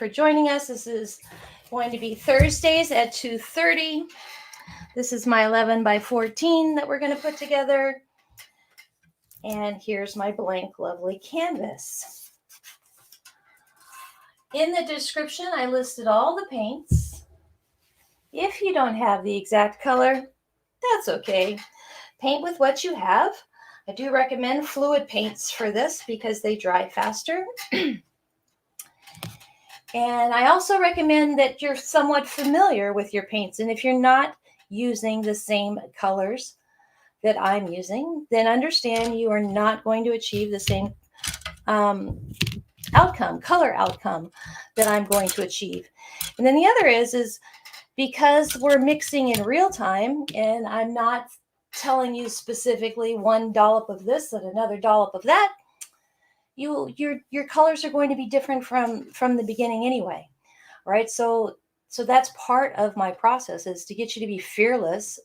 for joining us. This is going to be Thursdays at 2:30. This is my 11 by 14 that we're going to put together. And here's my blank, lovely canvas. In the description, I listed all the paints. If you don't have the exact color, that's okay. Paint with what you have. I do recommend fluid paints for this because they dry faster. And I also recommend that you're somewhat familiar with your paints. And if you're not using the same colors that I'm using, then understand you are not going to achieve the same color outcome that I'm going to achieve. And then the other is because we're mixing in real time and I'm not telling you specifically one dollop of this and another dollop of that, your colors are going to be different from the beginning anyway, right? So that's part of my process, is to get you to be fearless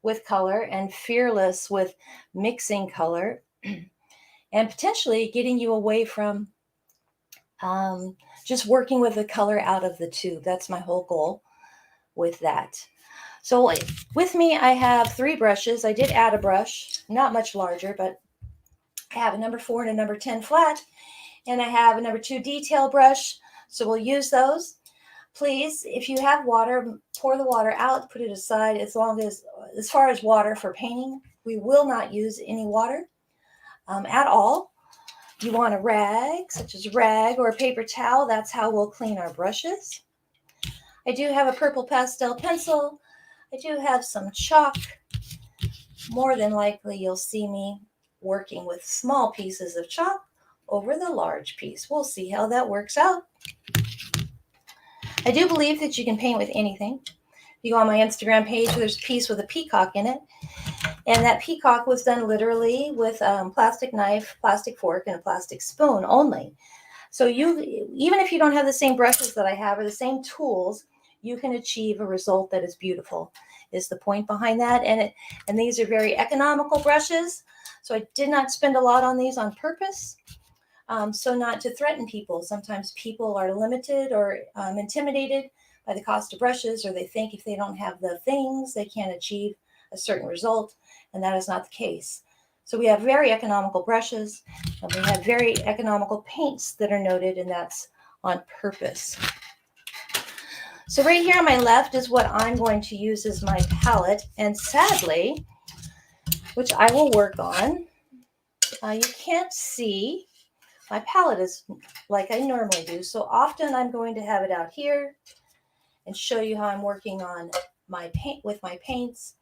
with color and fearless with mixing color, and potentially getting you away from just working with the color out of the tube. That's my whole goal with that. So with me, I have 3 brushes. I did add a brush, not much larger, but I have a number 4 and a number 10 flat, and I have a number 2 detail brush. So we'll use those. Please, if you have water, pour the water out, put it aside. As far as water for painting, we will not use any water at all. You want a rag, such as rag or a paper towel. That's how we'll clean our brushes. I do have a purple pastel pencil. I do have some chalk. More than likely, you'll see me working with small pieces of chalk over the large piece. We'll see how that works out. I do believe that you can paint with anything. You go on my Instagram page, there's a piece with a peacock in it. And that peacock was done literally with plastic knife, plastic fork, and a plastic spoon only. So even if you don't have the same brushes that I have or the same tools, you can achieve a result that is beautiful, is the point behind that. And these are very economical brushes. So I did not spend a lot on these on purpose. So not to threaten people. Sometimes people are limited or intimidated by the cost of brushes, or they think if they don't have the things, they can't achieve a certain result. And that is not the case. So we have very economical brushes, and we have very economical paints that are noted, and that's on purpose. So right here on my left is what I'm going to use as my palette. And sadly, which I will work on, you can't see my palette is like I normally do. So often I'm going to have it out here and show you how I'm working on my paint with my paints.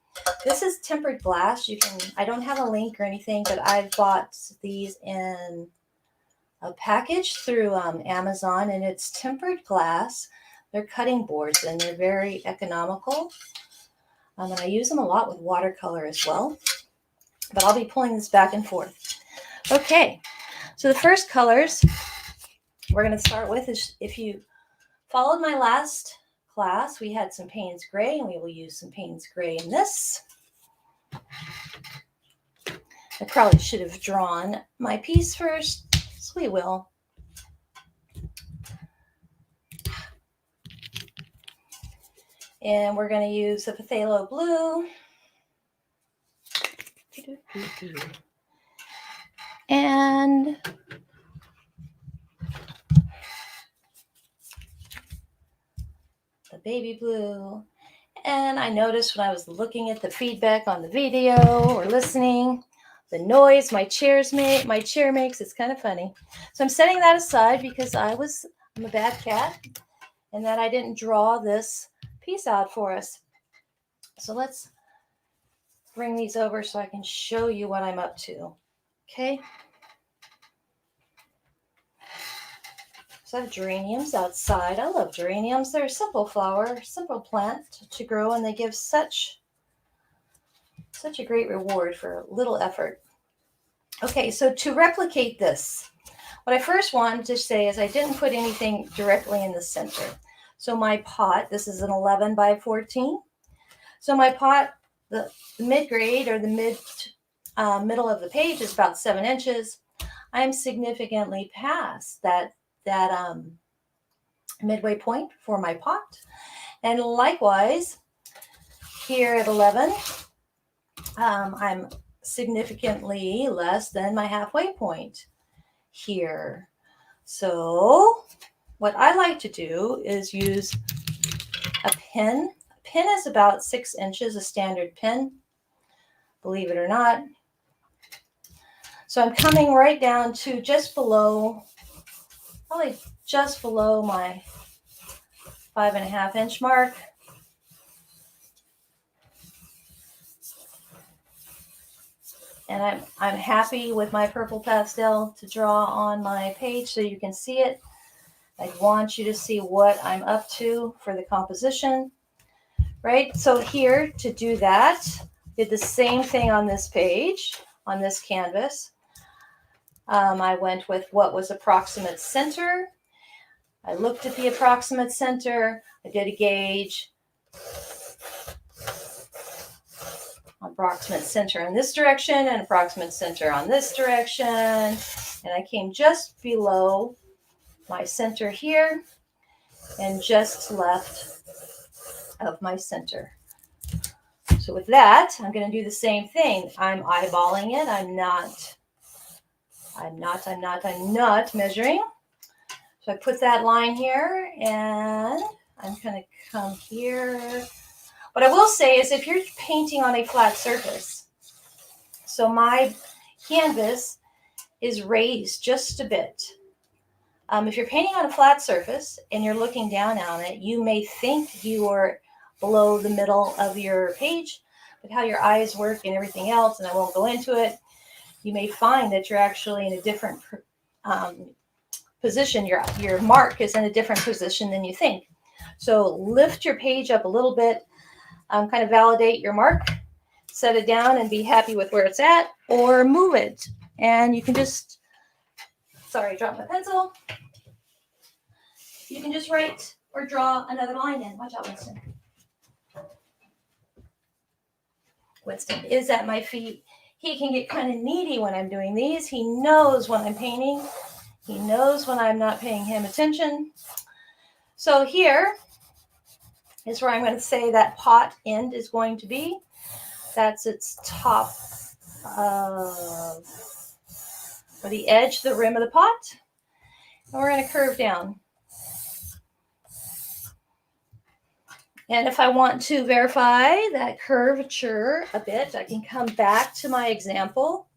This is tempered glass. I don't have a link or anything, but I've bought these in a package through Amazon, and it's tempered glass. They're cutting boards, and they're very economical. And I use them a lot with watercolor as well. But I'll be pulling this back and forth. Okay, so the first colors we're going to start with is, if you followed my last class, we had some Payne's Gray, and we will use some Payne's Gray in this. I probably should have drawn my piece first, so we will. And we're going to use the Phthalo Blue. And the baby blue. And I noticed when I was looking at the feedback on the video or listening, the noise my chair makes, it's kind of funny. So I'm setting that aside because I'm a bad cat, and that I didn't draw this piece out for us. So let's bring these over so I can show you what I'm up to. Okay. So I have geraniums outside. I love geraniums. They're a simple flower, simple plant to grow, and they give such a great reward for little effort. Okay, so to replicate this, what I first wanted to say is I didn't put anything directly in the center. So my pot, this is an 11 by 14. So my pot, the mid-grade or the middle of the page is about 7 inches. I'm significantly past that midway point for my pot. And likewise, here at 11, I'm significantly less than my halfway point here. So what I like to do is use a pin. A pin is about 6 inches, a standard pin, believe it or not. So I'm coming right down to just below, probably just below my 5.5 inch mark. And I'm happy with my purple pastel to draw on my page so you can see it. I want you to see what I'm up to for the composition, right? So here, to do that, did the same thing on this page, on this canvas. I went with what was approximate center. I looked at the approximate center. I did a gauge. Approximate center in this direction and approximate center on this direction. And I came just below my center here and just left of my center. So with that, I'm going to do the same thing. I'm eyeballing it. I'm not measuring. So I put that line here and I'm going to come here. What I will say is if you're painting on a flat surface, so my canvas is raised just a bit. If you're painting on a flat surface and you're looking down on it, you may think you are below the middle of your page, but how your eyes work and everything else, and I won't go into it, you may find that you're actually in a different position. Your mark is in a different position than you think. So lift your page up a little bit. Kind of validate your mark, set it down and be happy with where it's at, or move it. And you can just, sorry, drop my pencil. You can just write or draw another line in. Watch out, Winston. Winston is at my feet. He can get kind of needy when I'm doing these. He knows when I'm painting. He knows when I'm not paying him attention. So here is where I'm going to say that pot end is going to be. That's its top, or the edge, the rim of the pot. And we're going to curve down. And if I want to verify that curvature a bit, I can come back to my example.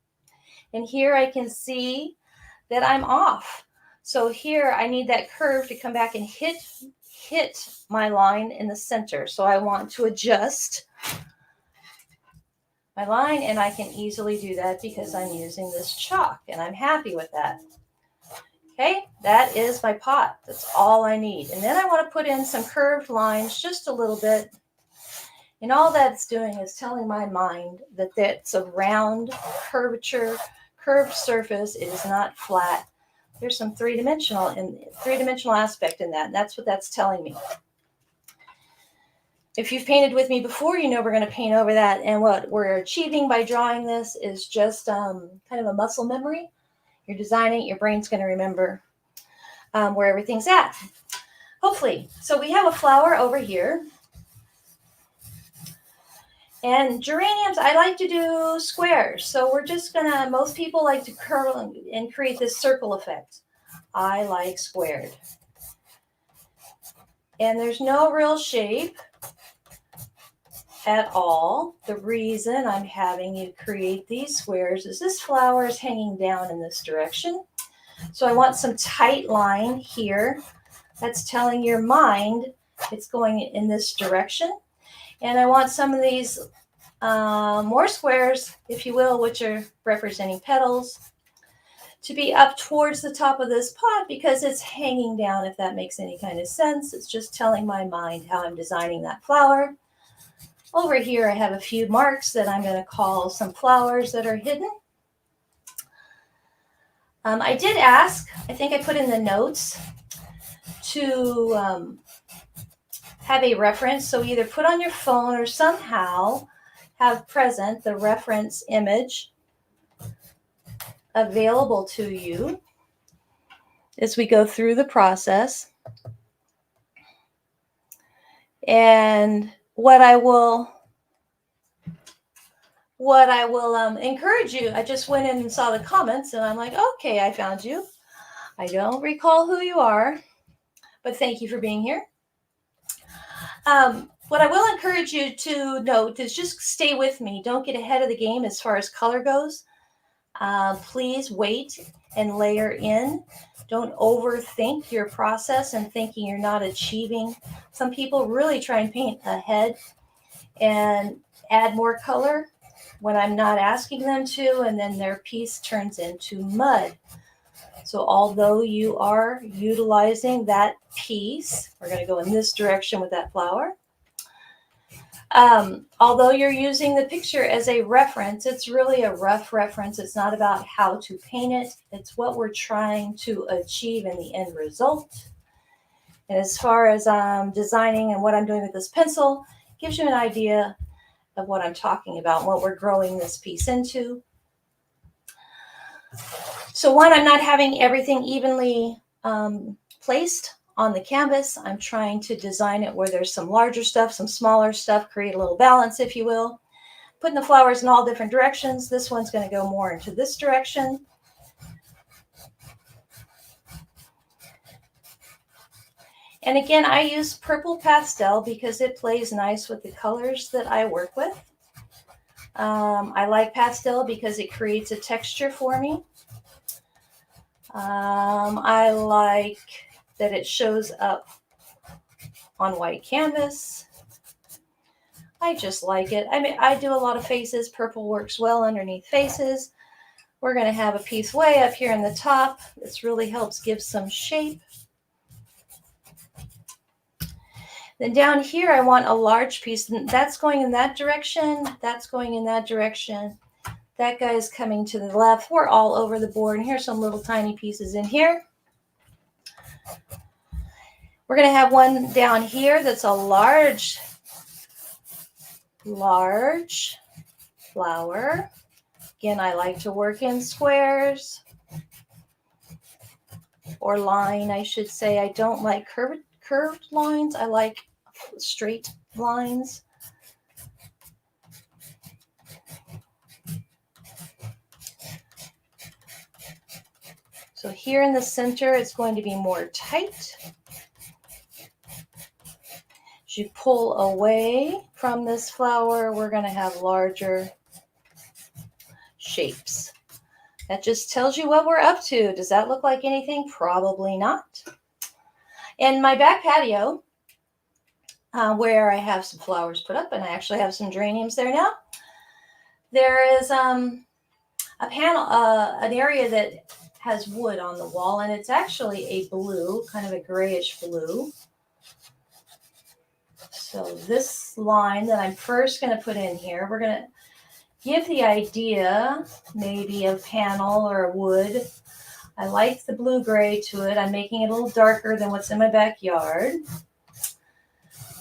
And here I can see that I'm off. So here I need that curve to come back and hit my line in the center. So I want to adjust my line, and I can easily do that because I'm using this chalk, and I'm happy with that. Okay, that is my pot. That's all I need. And then I want to put in some curved lines just a little bit. And all that's doing is telling my mind that it's a round curvature, curved surface. It is not flat. There's some three-dimensional aspect in that, and that's what that's telling me. If you've painted with me before, you know we're going to paint over that, and what we're achieving by drawing this is just kind of a muscle memory. You're designing, your brain's going to remember where everything's at, hopefully. So we have a flower over here. And geraniums, I like to do squares. So we're just going to, most people like to curl and create this circle effect. I like squared. And there's no real shape at all. The reason I'm having you create these squares is this flower is hanging down in this direction. So I want some tight line here that's telling your mind it's going in this direction. And I want some of these more squares, if you will, which are representing petals, to be up towards the top of this pot because it's hanging down, if that makes any kind of sense. It's just telling my mind how I'm designing that flower. Over here, I have a few marks that I'm going to call some flowers that are hidden. I did ask, I think I put in the notes, to have a reference. So either put on your phone or somehow have present the reference image available to you as we go through the process. And what I will encourage you, I just went in and saw the comments and I'm like, okay, I found you. I don't recall who you are, but thank you for being here. What I will encourage you to note is just stay with me. Don't get ahead of the game as far as color goes. Please wait and layer in. Don't overthink your process and thinking you're not achieving. Some people really try and paint ahead and add more color when I'm not asking them to, and then their piece turns into mud. So although you are utilizing that piece, we're going to go in this direction with that flower. Although you're using the picture as a reference, it's really a rough reference. It's not about how to paint it. It's what we're trying to achieve in the end result. And as far as designing and what I'm doing with this pencil, gives you an idea of what I'm talking about and what we're growing this piece into. So one, I'm not having everything evenly placed on the canvas. I'm trying to design it where there's some larger stuff, some smaller stuff, create a little balance, if you will. Putting the flowers in all different directions. This one's going to go more into this direction. And again, I use purple pastel because it plays nice with the colors that I work with. I like pastel because it creates a texture for me. I like that it shows up on white canvas. I just like it. I mean, I do a lot of faces. Purple works well underneath faces. We're going to have a piece way up here in the top. This really helps give some shape. Then down here, I want a large piece. That's going in that direction. That's going in that direction. That guy is coming to the left. We're all over the board. And here's some little tiny pieces in here. We're going to have one down here that's a large flower. Again, I like to work in squares or line, I should say. I don't like curved lines. I like straight lines. So here in the center, it's going to be more tight. As you pull away from this flower, we're going to have larger shapes. That just tells you what we're up to. Does that look like anything? Probably not. In my back patio, where I have some flowers put up, and I actually have some geraniums there now, there is a panel, an area that has wood on the wall, and it's actually a blue, kind of a grayish blue. So this line that I'm first going to put in here, we're going to give the idea maybe of panel or wood. I like the blue-gray to it. I'm making it a little darker than what's in my backyard.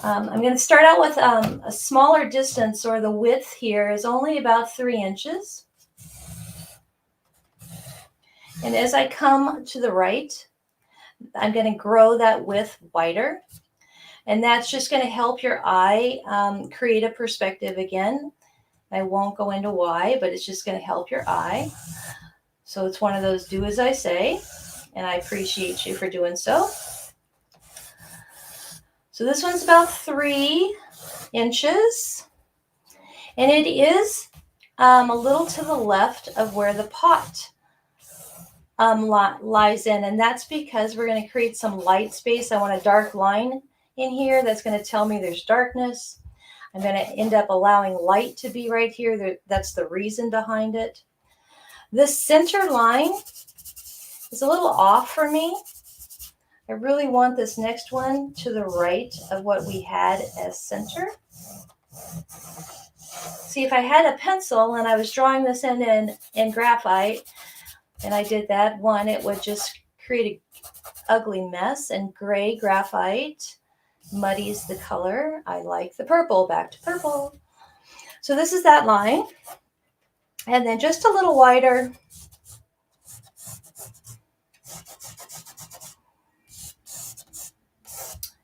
I'm going to start out with a smaller distance, or the width here is only about 3 inches. And as I come to the right, I'm going to grow that width wider. And that's just going to help your eye create a perspective again. I won't go into why, but it's just going to help your eye. So it's one of those do as I say, and I appreciate you for doing so. So this one's about 3 inches, and it is a little to the left of where the pot lies in, and that's because we're going to create some light space. I want a dark line in here that's going to tell me there's darkness. I'm going to end up allowing light to be right here. That's the reason behind it. This center line is a little off for me. I really want this next one to the right of what we had as center. See, if I had a pencil and I was drawing this in graphite, and I did that one, it would just create an ugly mess, and gray graphite muddies the color. I like the purple. Back to purple. So this is that line. And then just a little wider.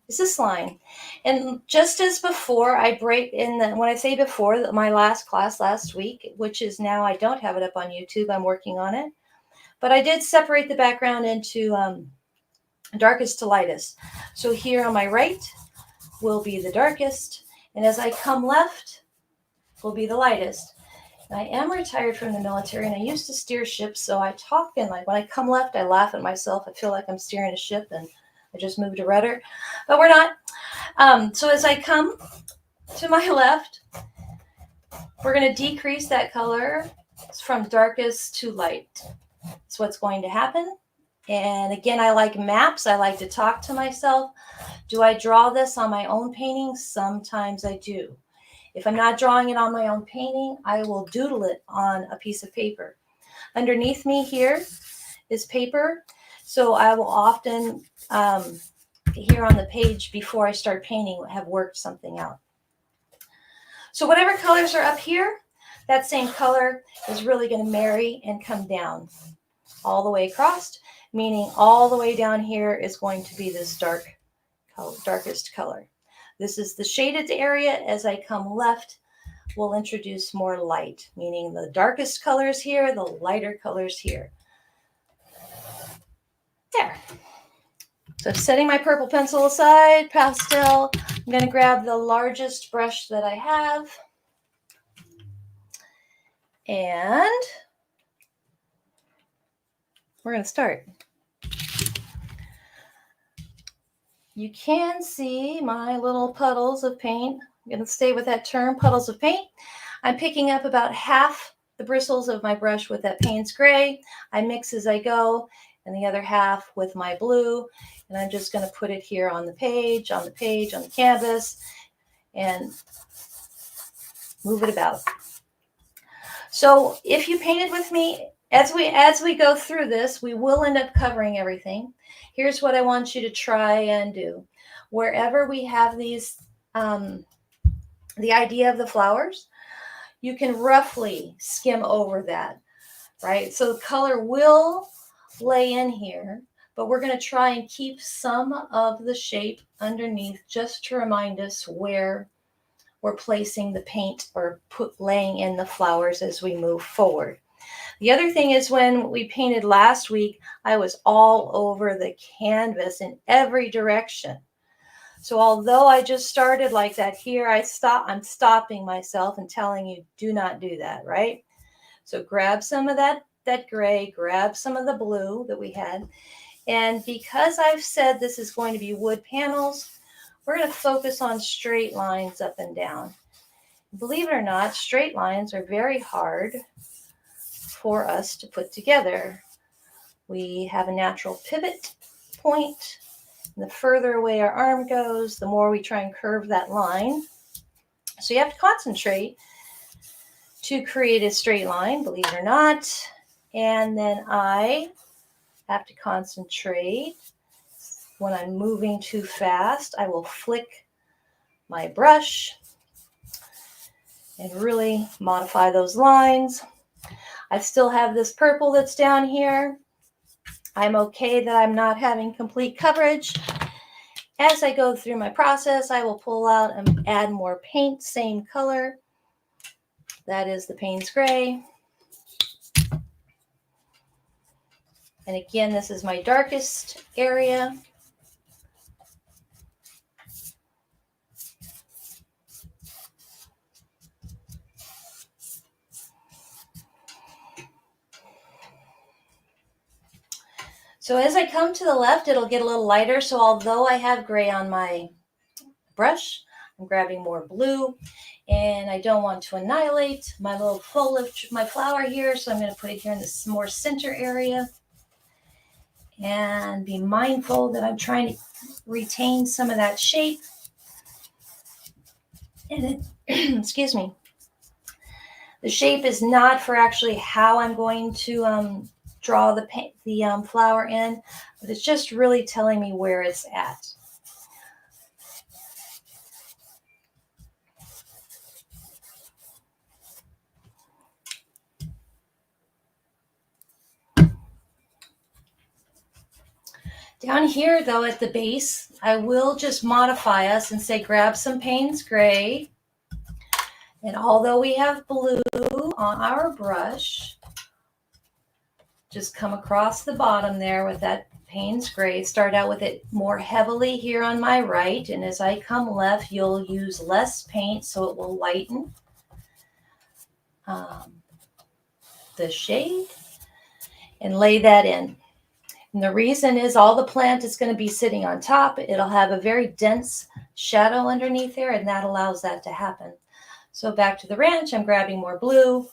Is this line. And just as before, I break in the, when I say before, my last class last week, which is now, I don't have it up on YouTube, I'm working on it. But I did separate the background into darkest to lightest. So here on my right will be the darkest, and as I come left will be the lightest. And I am retired from the military, and I used to steer ships, so I talk and like when I come left, I laugh at myself. I feel like I'm steering a ship and I just moved a rudder, but we're not. So as I come to my left, we're going to decrease that color from darkest to light. That's what's going to happen. And again, I like maps. I like to talk to myself. Do I draw this on my own painting? Sometimes I do. If I'm not drawing it on my own painting, I will doodle it on a piece of paper. Underneath me here is paper. So I will often, here on the page before I start painting, have worked something out. So whatever colors are up here, that same color is really going to marry and come down all the way across, meaning all the way down here is going to be this darkest color. This is the shaded area. As I come left, we'll introduce more light, meaning the darkest colors here, the lighter colors here. There. So setting my purple pencil aside, pastel, I'm going to grab the largest brush that I have. And we're going to start. You can see my little puddles of paint. I'm going to stay with that term, puddles of paint. I'm picking up about half the bristles of my brush with that Payne's gray. I mix as I go, and the other half with my blue. And I'm just going to put it here on the page, on the canvas, and move it about. So if you painted with me, as we go through this, we will end up covering everything. Here's what I want you to try and do. Wherever we have these, the idea of the flowers, you can roughly skim over that, right? So the color will lay in here, but we're going to try and keep some of the shape underneath just to remind us where we're placing the paint or laying in the flowers as we move forward. The other thing is when we painted last week, I was all over the canvas in every direction. So although I just started like that here, I'm stopping myself and telling you, do not do that, right? So grab some of that gray, grab some of the blue that we had. And because I've said this is going to be wood panels, we're going to focus on straight lines up and down. Believe it or not, straight lines are very hard for us to put together. We have a natural pivot point. And the further away our arm goes, the more we try and curve that line. So you have to concentrate to create a straight line, believe it or not. And then I have to concentrate. When I'm moving too fast, I will flick my brush and really modify those lines. I still have this purple that's down here. I'm okay that I'm not having complete coverage. As I go through my process, I will pull out and add more paint, same color. That is the Payne's gray. And again, this is my darkest area. So as I come to the left, it'll get a little lighter. So although I have gray on my brush, I'm grabbing more blue, and I don't want to annihilate my little foliage, my flower here. So I'm going to put it here in this more center area and be mindful that I'm trying to retain some of that shape. And then, excuse me, the shape is not for actually how I'm going to draw the flower in, but it's just really telling me where it's at. Down here, though, at the base, I will just modify us and say grab some Payne's Gray. And although we have blue on our brush, just come across the bottom there with that Payne's Gray. Start out with it more heavily here on my right. And as I come left, you'll use less paint so it will lighten the shade and lay that in. And the reason is all the plant is going to be sitting on top. It'll have a very dense shadow underneath there, and that allows that to happen. So back to the ranch, I'm grabbing more blue.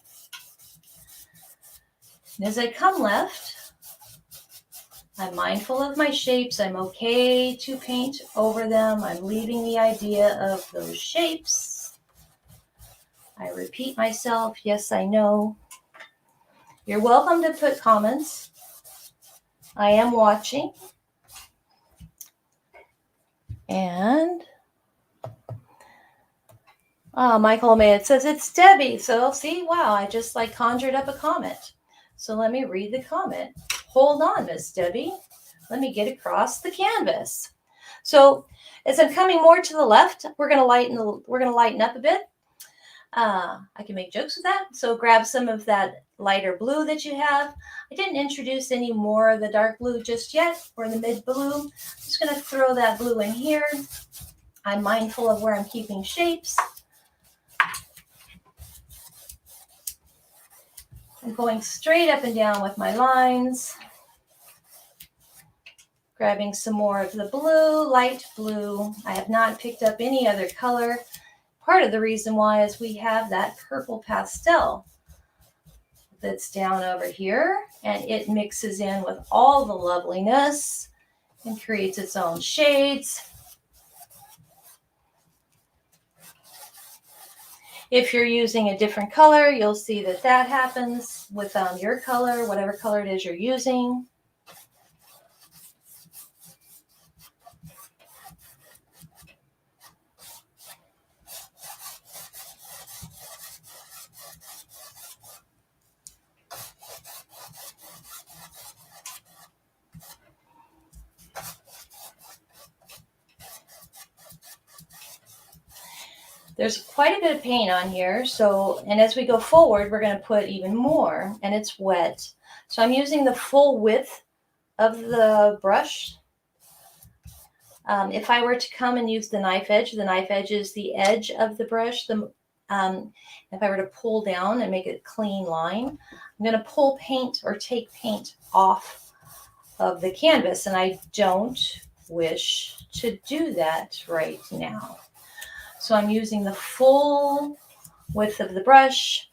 And as I come left, I'm mindful of my shapes. I'm okay to paint over them. I'm leaving the idea of those shapes. I repeat myself. Yes, I know. You're welcome to put comments. I am watching. And Michael May, says it's Debbie. So see, wow, I just like conjured up a comment. So let me read the comment. Hold on, Miss Debbie. Let me get across the canvas. So as I'm coming more to the left, we're gonna lighten up a bit. I can make jokes with that. So grab some of that lighter blue that you have. I didn't introduce any more of the dark blue just yet. We're in the mid blue. I'm just gonna throw that blue in here. I'm mindful of where I'm keeping shapes. I'm going straight up and down with my lines. Grabbing some more of the blue, light blue. I have not picked up any other color. Part of the reason why is we have that purple pastel that's down over here, and it mixes in with all the loveliness and creates its own shades. If you're using a different color, you'll see that that happens with your color, whatever color it is you're using. There's quite a bit of paint on here, so, and as we go forward, we're going to put even more, and it's wet. So I'm using the full width of the brush. If I were to come and use the knife edge is the edge of the brush. If I were to pull down and make a clean line, I'm going to pull paint or take paint off of the canvas, and I don't wish to do that right now. So I'm using the full width of the brush,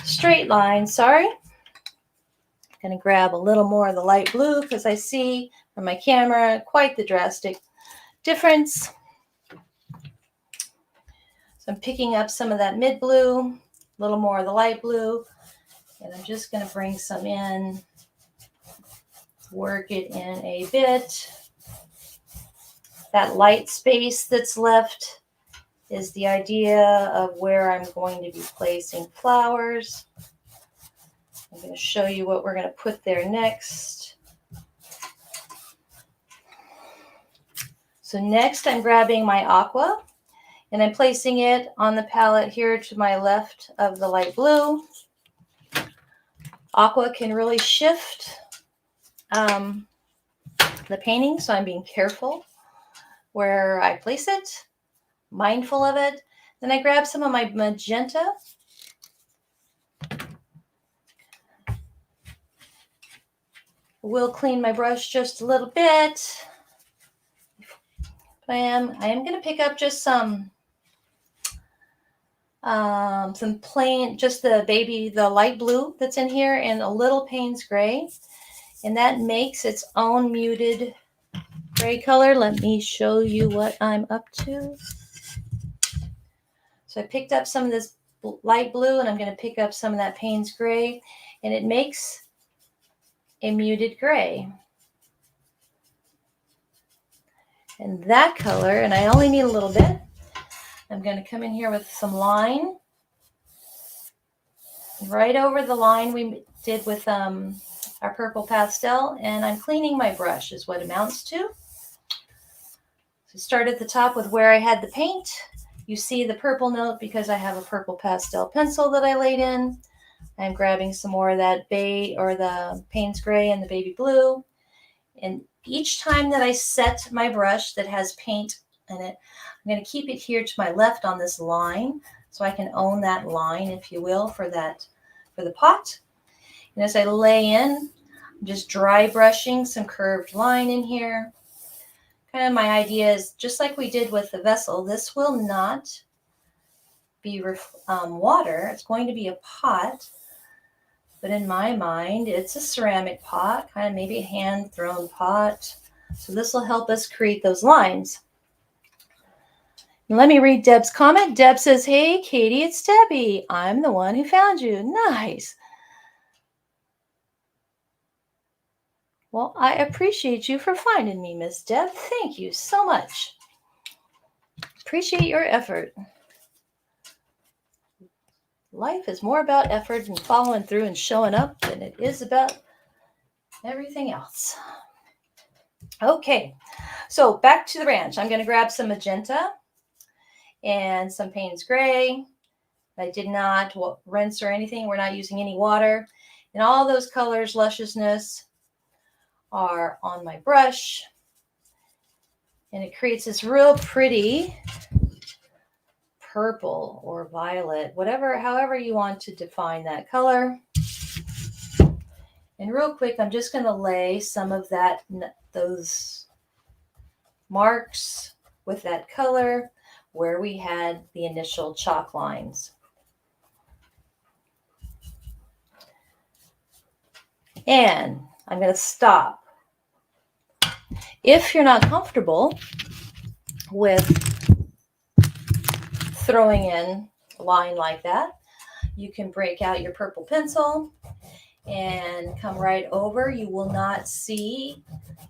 straight line, sorry. I'm going to grab a little more of the light blue because I see from my camera quite the drastic difference. So I'm picking up some of that mid blue, a little more of the light blue, and I'm just going to bring some in, work it in a bit. That light space that's left is the idea of where I'm going to be placing flowers. I'm going to show you what we're going to put there next. So next I'm grabbing my Aqua and I'm placing it on the palette here to my left of the light blue. Aqua can really shift the painting, so I'm being careful where I place it. Mindful of it. Then I grab some of my magenta. Will clean my brush just a little bit. I am going to pick up just some plain, just the light blue that's in here, and a little Payne's Gray, and that makes its own muted gray color. Let me show you what I'm up to. So I picked up some of this light blue, and I'm going to pick up some of that Payne's Gray, and it makes a muted gray. And that color, and I only need a little bit, I'm going to come in here with some line right over the line we did with our purple pastel, and I'm cleaning my brush is what it amounts to. So start at the top with where I had the paint. You see the purple note because I have a purple pastel pencil that I laid in. I'm grabbing some more of that bay or the Payne's gray and the baby blue. And each time that I set my brush that has paint in it, I'm going to keep it here to my left on this line so I can own that line, if you will, for the pot. And as I lay in, I'm just dry brushing some curved line in here. Kind of my idea is just like we did with the vessel, this will not be water. It's going to be a pot. But in my mind, it's a ceramic pot, kind of maybe a hand-thrown pot. So this will help us create those lines. Let me read Deb's comment. Deb says, hey, Katie, it's Debbie. I'm the one who found you. Nice. Well, I appreciate you for finding me, Miss Deb. Thank you so much. Appreciate your effort. Life is more about effort and following through and showing up than it is about everything else. Okay, so back to the ranch. I'm going to grab some magenta and some Payne's gray. I did not rinse or anything. We're not using any water. And all those colors, lusciousness, are on my brush. And it creates this real pretty purple or violet, however you want to define that color. And real quick, I'm just going to lay some of those marks with that color where we had the initial chalk lines. And I'm going to stop. If you're not comfortable with throwing in a line like that, you can break out your purple pencil and come right over. You will not see,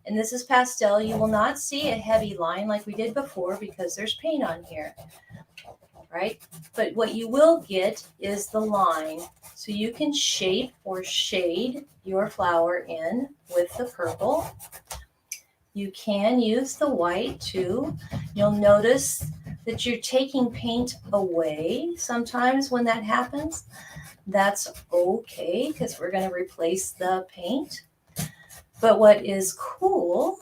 and this is pastel, you will not see a heavy line like we did before because there's paint on here, right? But what you will get is the line. So you can shape or shade your flower in with the purple. You can use the white too. You'll notice that you're taking paint away sometimes when that happens. That's okay because we're going to replace the paint. But what is cool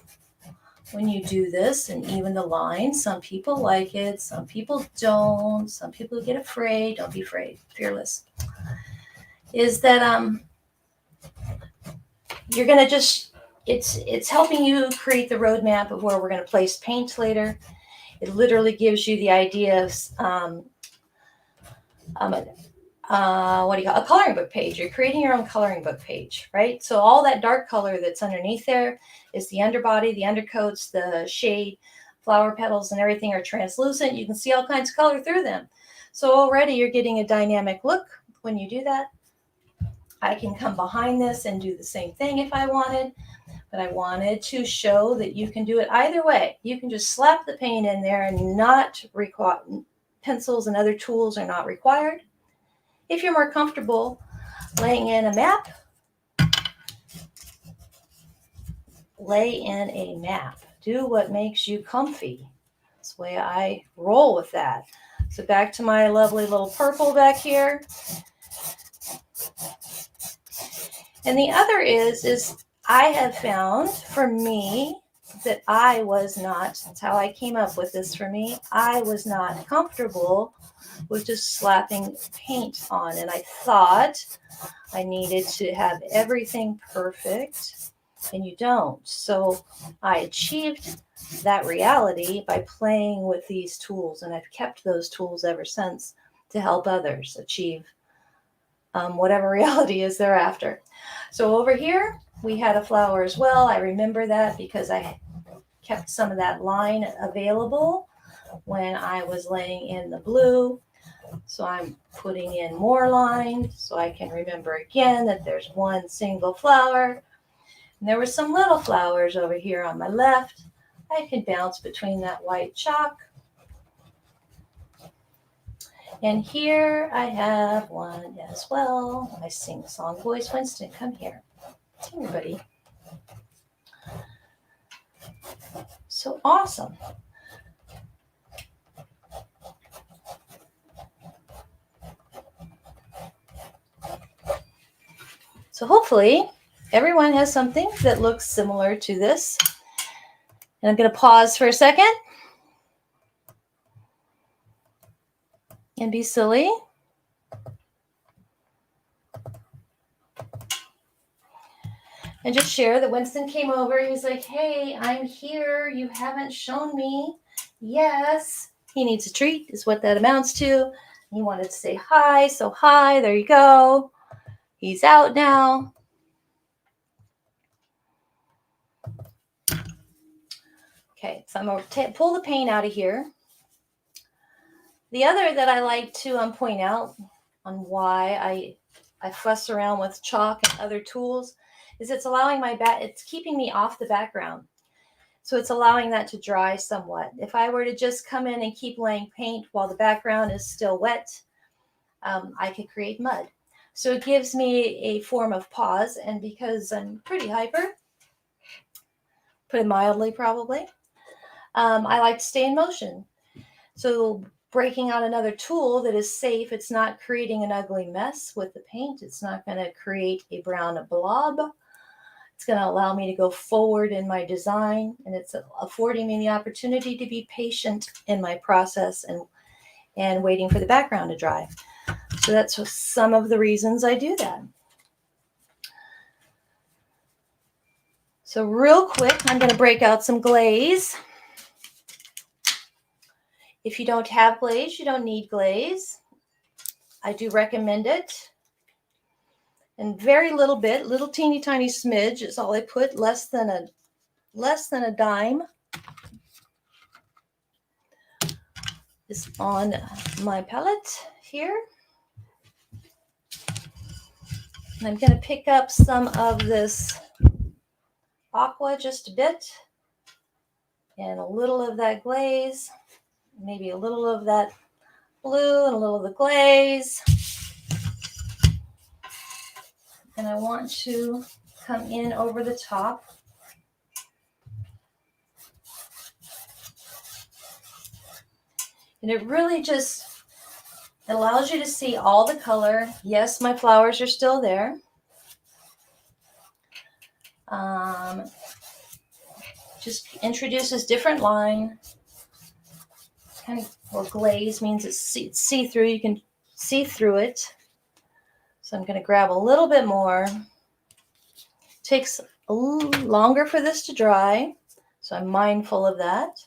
when you do this, and even the lines, some people like it, some people don't, some people get afraid. Don't be afraid, fearless. Is that you're going to just, it's helping you create the roadmap of where we're going to place paint later. It literally gives you the idea of a coloring book page. You're creating your own coloring book page, right? So all that dark color that's underneath there is the underbody, the undercoats, the shade, flower petals, and everything are translucent. You can see all kinds of color through them. So already you're getting a dynamic look when you do that. I can come behind this and do the same thing if I wanted, but I wanted to show that you can do it either way. You can just slap the paint in there and not require, pencils and other tools are not required. If you're more comfortable laying in a map, lay in a map. Do what makes you comfy. That's the way I roll with that. So back to my lovely little purple back here. And the other is I have found for me that I was not, that's how I came up with this for me, I was not comfortable with just slapping paint on. And I thought I needed to have everything perfect, and you don't. So I achieved that reality by playing with these tools, and I've kept those tools ever since to help others achieve whatever reality is thereafter. So over here, we had a flower as well. I remember that because I kept some of that line available when I was laying in the blue. So I'm putting in more line so I can remember again that there's one single flower. And there were some little flowers over here on my left. I can bounce between that white chalk. And here I have one as well. My sing-song voice. Winston, come here. Come here, buddy. So awesome. So hopefully everyone has something that looks similar to this. And I'm going to pause for a second and be silly. And just share that Winston came over. He's like, hey, I'm here. You haven't shown me. Yes. He needs a treat is what that amounts to. He wanted to say hi. So hi, there you go. He's out now. Okay, so I'm going to pull the paint out of here. The other that I like to point out on why I fuss around with chalk and other tools is it's allowing it's keeping me off the background. So it's allowing that to dry somewhat. If I were to just come in and keep laying paint while the background is still wet, I could create mud. So it gives me a form of pause, and because I'm pretty hyper, put it mildly probably, I like to stay in motion. So breaking out another tool that is safe, it's not creating an ugly mess with the paint. It's not going to create a brown blob. It's going to allow me to go forward in my design, and it's affording me the opportunity to be patient in my process and waiting for the background to dry. So that's some of the reasons I do that. So real quick, I'm going to break out some glaze. If you don't have glaze, you don't need glaze. I do recommend it. And very little bit, little teeny tiny smidge is all I put, less than a dime is on my palette here. And I'm going to pick up some of this Aqua just a bit, and a little of that glaze, maybe a little of that blue and a little of the glaze. And I want to come in over the top. And it really just allows you to see all the color. Yes, my flowers are still there. Just introduces different line. Kind of, or glaze means it's see-through. You can see through it. So I'm going to grab a little bit more. Takes a little longer for this to dry, so I'm mindful of that.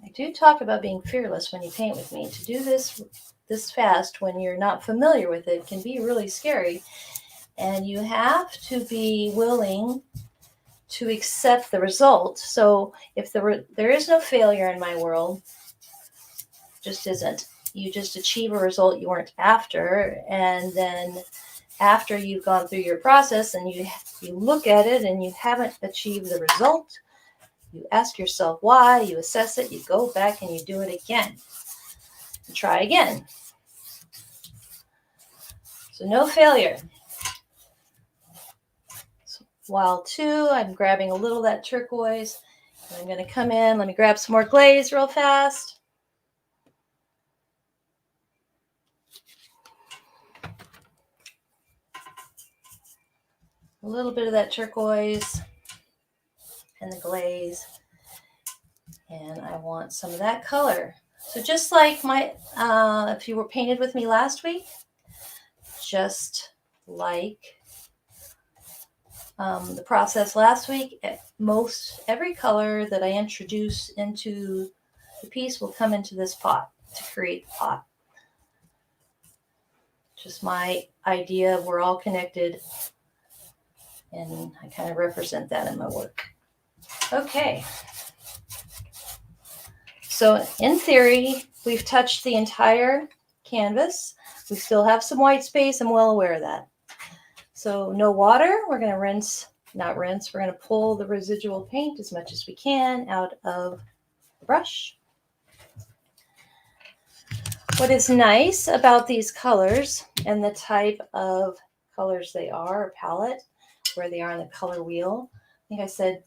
I do talk about being fearless when you paint with me. To do this fast when you're not familiar with it can be really scary, and you have to be willing to accept the result. So if there is no failure in my world, just isn't. You just achieve a result you weren't after, and then after you've gone through your process and you look at it and you haven't achieved the result, you ask yourself why, you assess it, you go back and you do it again. And try again. So no failure. So while two, I'm grabbing a little of that turquoise. And I'm going to come in. Let me grab some more glaze real fast. A little bit of that turquoise and the glaze. And I want some of that color. So just like if you were painted with me last week, just like the process last week, every color that I introduce into the piece will come into this pot to create the pot. Just my idea, we're all connected, and I kind of represent that in my work. Okay. So in theory, we've touched the entire canvas. We still have some white space. I'm well aware of that. So no water. We're going to not rinse, we're going to pull the residual paint as much as we can out of the brush. What is nice about these colors and the type of colors they are, or palette, where they are on the color wheel. I think I said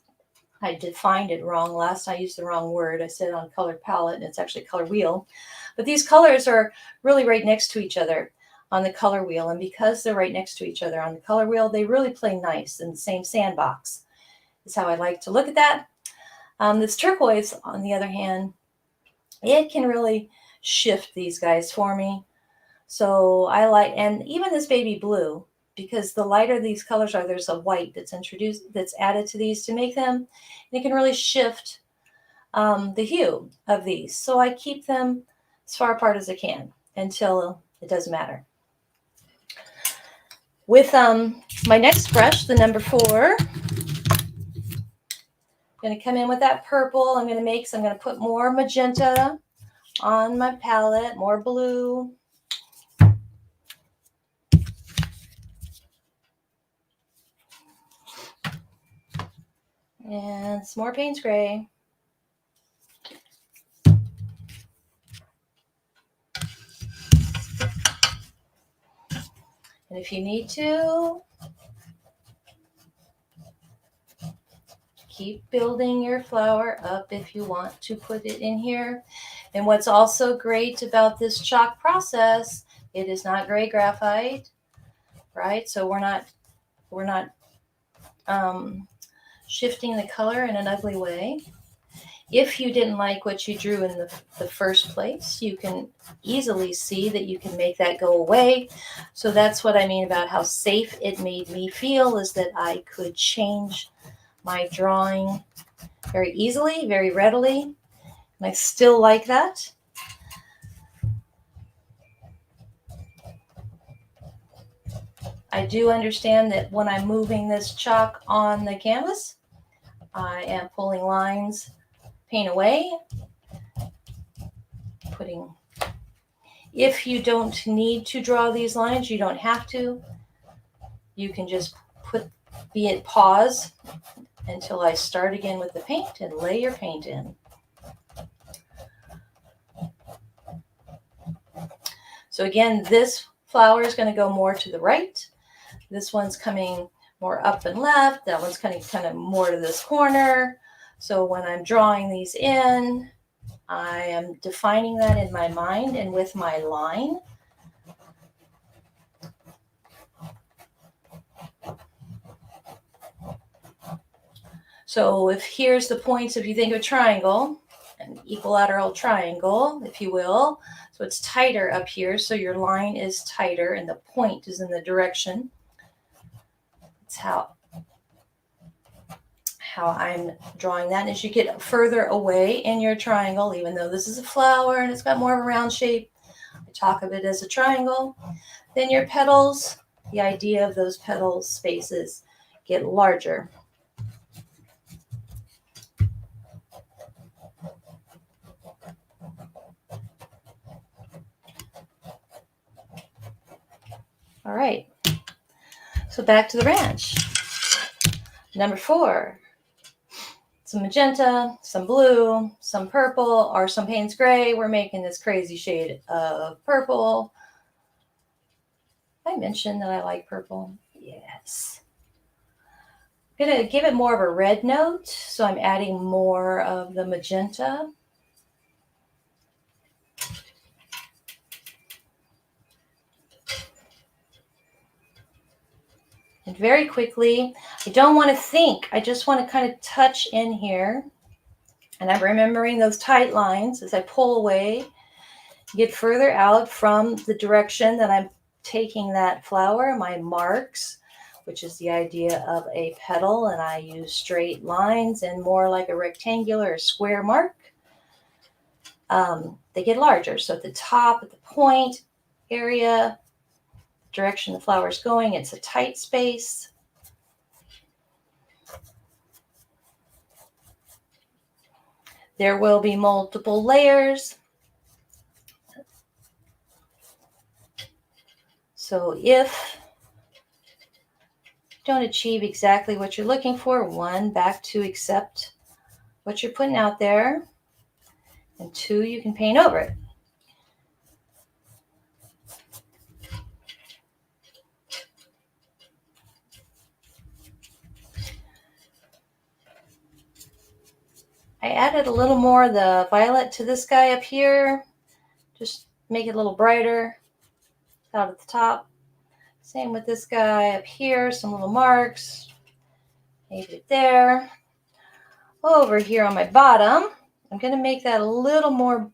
I defined it wrong last. I used the wrong word. I said on color palette, and it's actually color wheel. But these colors are really right next to each other on the color wheel. And because they're right next to each other on the color wheel, they really play nice in the same sandbox. Is how I like to look at that. This turquoise, on the other hand, it can really shift these guys for me. So I like, and even this baby blue, because the lighter these colors are, there's a white that's introduced, that's added to these to make them, and it can really shift the hue of these. So I keep them as far apart as I can until it doesn't matter. With my next brush, the number 4, I'm going to come in with that purple. I'm going to put more magenta on my palette, more blue. And some more Payne's Gray. And if you need to, keep building your flower up if you want to put it in here. And what's also great about this chalk process, it is not gray graphite, right? So we're not shifting the color in an ugly way. If you didn't like what you drew in the first place, you can easily see that you can make that go away. So that's what I mean about how safe it made me feel, is that I could change my drawing very easily, very readily. And I still like that. I do understand that when I'm moving this chalk on the canvas, I am pulling lines, paint away, putting. If you don't need to draw these lines, you don't have to. You can just be at pause until I start again with the paint and lay your paint in. So again, this flower is going to go more to the right. This one's coming more up and left. That one's coming kind of more to this corner. So when I'm drawing these in, I am defining that in my mind and with my line. So if here's the points, if you think of a triangle, an equilateral triangle, if you will. So it's tighter up here. So your line is tighter and the point is in the direction. It's how I'm drawing that. And as you get further away in your triangle, even though this is a flower and it's got more of a round shape, I talk of it as a triangle, then your petals, the idea of those petal spaces get larger. All right, so back to the ranch. Number 4, some magenta, some blue, some purple, or some Payne's Gray. We're making this crazy shade of purple. I mentioned that I like purple. Yes. I'm going to give it more of a red note, so I'm adding more of the magenta. And very quickly, I don't want to think. I just want to kind of touch in here. And I'm remembering those tight lines as I pull away, get further out from the direction that I'm taking that flower, my marks, which is the idea of a petal. And I use straight lines and more like a rectangular or square mark. They get larger. So at the top, at the point area, direction the flower is going, it's a tight space. There will be multiple layers. So if don't achieve exactly what you're looking for, one, back to accept what you're putting out there, and two, you can paint over it. I added a little more of the violet to this guy up here, just make it a little brighter out at the top. Same with this guy up here, some little marks, maybe there. Over here on my bottom, I'm going to make that a little more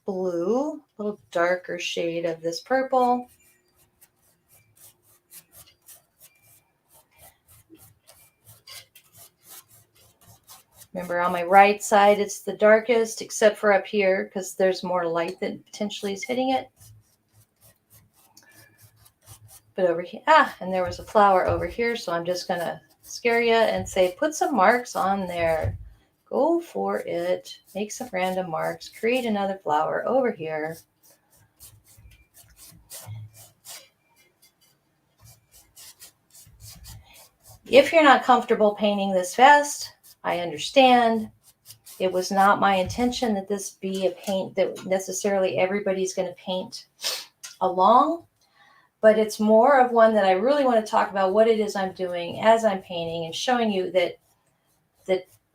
blue, a little darker shade of this purple. Remember, on my right side, it's the darkest, except for up here, because there's more light that potentially is hitting it. But over here, and there was a flower over here, so I'm just going to scare you and say, put some marks on there. Go for it. Make some random marks. Create another flower over here. If you're not comfortable painting this fast, I understand. It was not my intention that this be a paint that necessarily everybody's going to paint along, but it's more of one that I really want to talk about what it is I'm doing as I'm painting and showing you that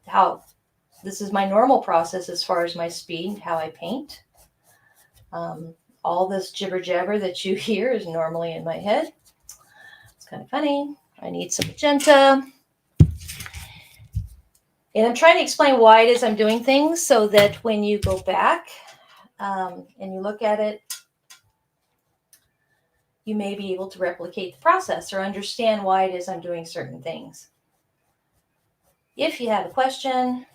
how this is my normal process as far as my speed, how I paint. All this jibber jabber that you hear is normally in my head. It's kind of funny. I need some magenta. And I'm trying to explain why it is I'm doing things so that when you go back and you look at it, you may be able to replicate the process or understand why it is I'm doing certain things. If you have a question,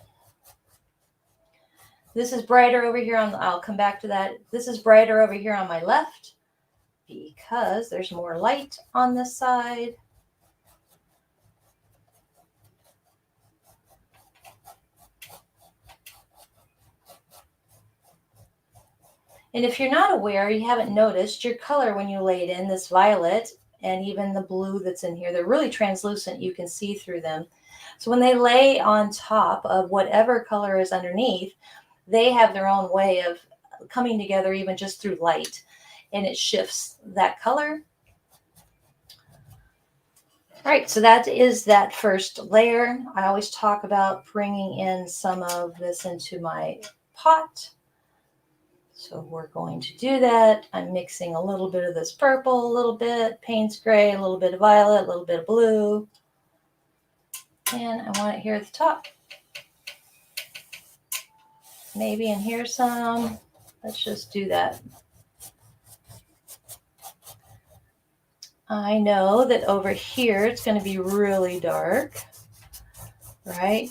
this is brighter over here on, I'll come back to that. This is brighter over here on my left because there's more light on this side. And if you're not aware, you haven't noticed, your color when you laid in this violet and even the blue that's in here, they're really translucent. You can see through them. So when they lay on top of whatever color is underneath, they have their own way of coming together even just through light, and it shifts that color. All right, so that is that first layer. I always talk about bringing in some of this into my pot. So we're going to do that. I'm mixing a little bit of this purple, a little bit, Payne's gray, a little bit of violet, a little bit of blue. And I want it here at the top. Maybe in here some. Let's just do that. I know that over here it's going to be really dark, right?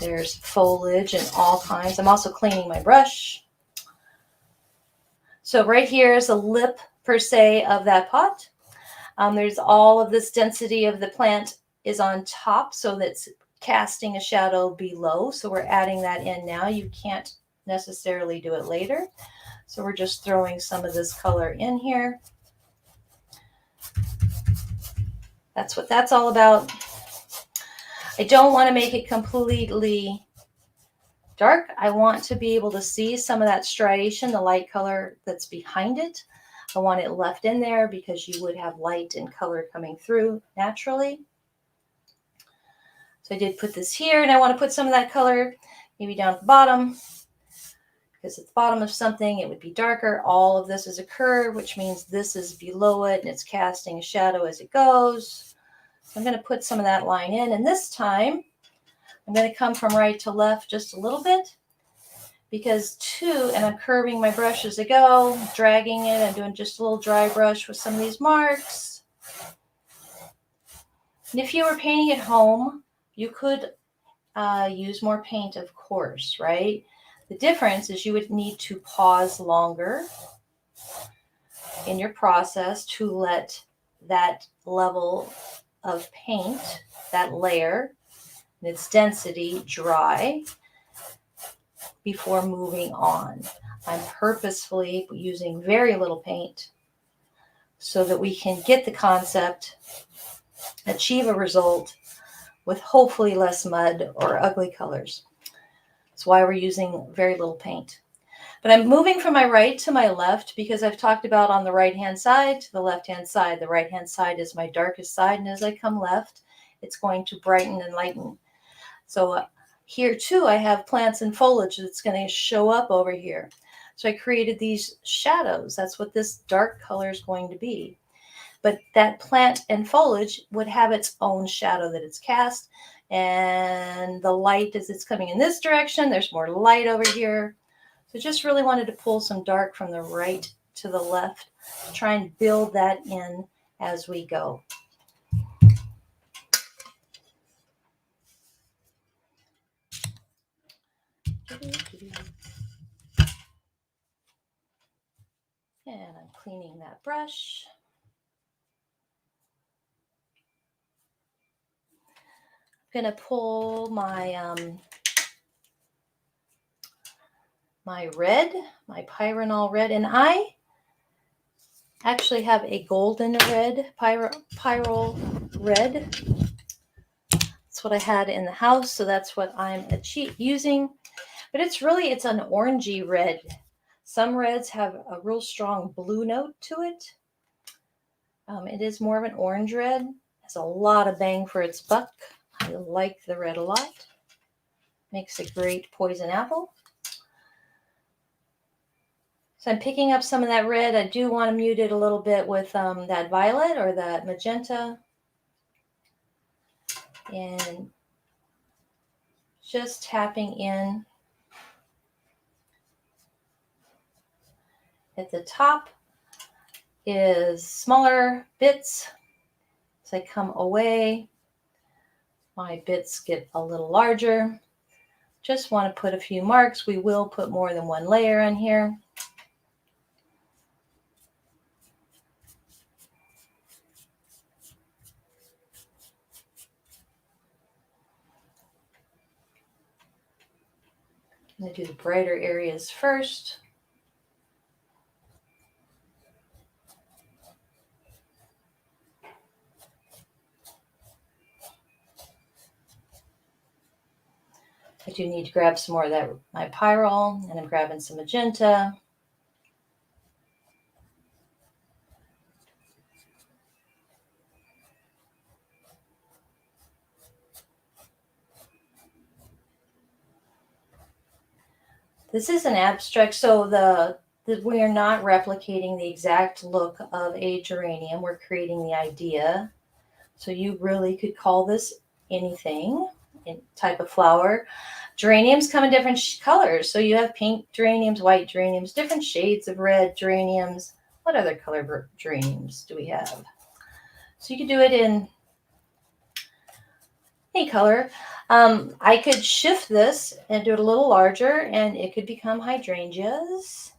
There's foliage and all kinds. I'm also cleaning my brush. So right here is a lip, per se, of that pot. There's all of this density of the plant is on top, so that's casting a shadow below. So we're adding that in now. You can't necessarily do it later. So we're just throwing some of this color in here. That's what that's all about. I don't want to make it completely dark. I want to be able to see some of that striation, the light color that's behind it. I want it left in there because you would have light and color coming through naturally. So I did put this here, and I want to put some of that color maybe down at the bottom, because at the bottom of something it would be darker. All of this is a curve, which means this is below it and it's casting a shadow as it goes. So I'm going to put some of that line in, and this time I'm going to come from right to left just a little bit, because and I'm curving my brush as I go, dragging it. I'm doing just a little dry brush with some of these marks. And if you were painting at home, you could use more paint, of course, right? The difference is you would need to pause longer in your process to let that level of paint, that layer, and its density dry before moving on. I'm purposefully using very little paint so that we can get the concept achieve a result with hopefully less mud or ugly colors. That's why we're using very little paint. But I'm moving from my right to my left because I've talked about on the right-hand side to the left-hand side. The right-hand side is my darkest side, and as I come left, it's going to brighten and lighten. So here too, I have plants and foliage that's going to show up over here. So I created these shadows. That's what this dark color is going to be. But that plant and foliage would have its own shadow that it's cast. And the light, as it's coming in this direction, there's more light over here. So just really wanted to pull some dark from the right to the left, try and build that in as we go. And I'm cleaning that brush. I'm going to pull my my red, my Pyrrole Red, and I actually have a golden red, Pyrrole Red. That's what I had in the house, so that's what I'm using. But it's an orangey red. Some reds have a real strong blue note to it. It is more of an orange red. Has a lot of bang for its buck. I like the red a lot. Makes a great poison apple. So I'm picking up some of that red. I do want to mute it a little bit with that violet or that magenta. And just tapping in at the top is smaller bits. As I come away, my bits get a little larger. Just want to put a few marks. We will put more than one layer in here. I'm going to do the brighter areas first. I do need to grab some more of that, my Pyrrole, and I'm grabbing some magenta. This is an abstract, so we are not replicating the exact look of a geranium. We're creating the idea. So you really could call this anything, any type of flower. Geraniums come in different colors. So you have pink geraniums, white geraniums, different shades of red geraniums. What other color geraniums do we have? So you could do it in any color. I could shift this and do it a little larger, and it could become hydrangeas.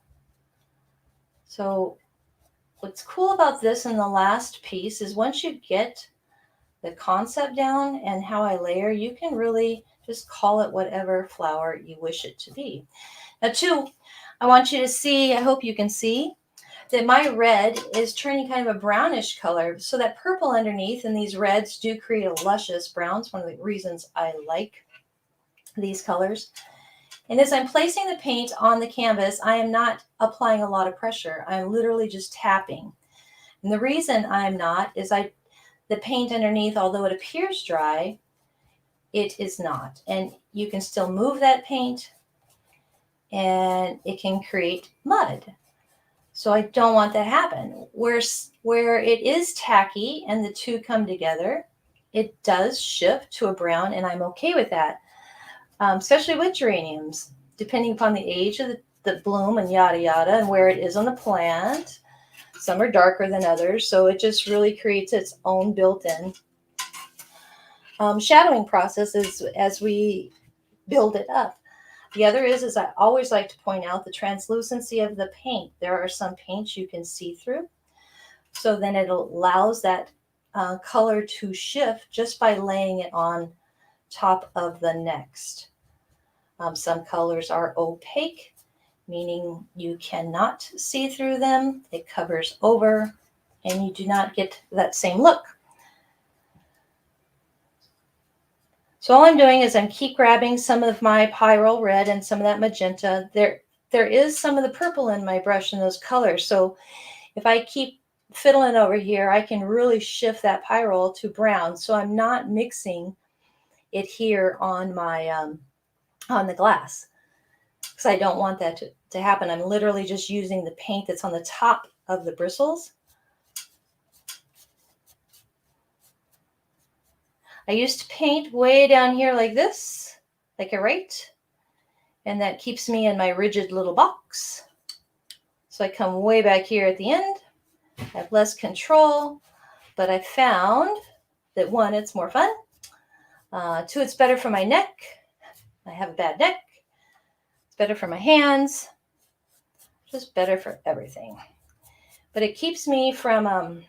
So what's cool about this in the last piece is once you get the concept down and how I layer, you can really just call it whatever flower you wish it to be. Now, too, I want you to see, I hope you can see, that my red is turning kind of a brownish color. So that purple underneath and these reds do create a luscious brown. It's one of the reasons I like these colors. And as I'm placing the paint on the canvas, I am not applying a lot of pressure. I'm literally just tapping. And the reason I'm not is the paint underneath, although it appears dry, it is not. And you can still move that paint and it can create mud. So I don't want that to happen. Where it is tacky and the two come together, it does shift to a brown, and I'm okay with that, especially with geraniums, depending upon the age of the bloom and yada yada and where it is on the plant. Some are darker than others, so it just really creates its own built-in shadowing process as we build it up. The other is I always like to point out the translucency of the paint. There are some paints you can see through. So then it allows that color to shift just by laying it on top of the next. Some colors are opaque, meaning you cannot see through them. It covers over and you do not get that same look. So all I'm doing is I'm keep grabbing some of my Pyrrole Red and some of that magenta. There is some of the purple in my brush in those colors. So if I keep fiddling over here, I can really shift that Pyrrole to brown. So I'm not mixing it here on my on the glass, because I don't want that to happen. I'm literally just using the paint that's on the top of the bristles. I used to paint way down here like this, like a right, and that keeps me in my rigid little box. So I come way back here at the end, I have less control, but I found that one, it's more fun. Two, it's better for my neck. I have a bad neck. It's better for my hands. Just better for everything. But it keeps me from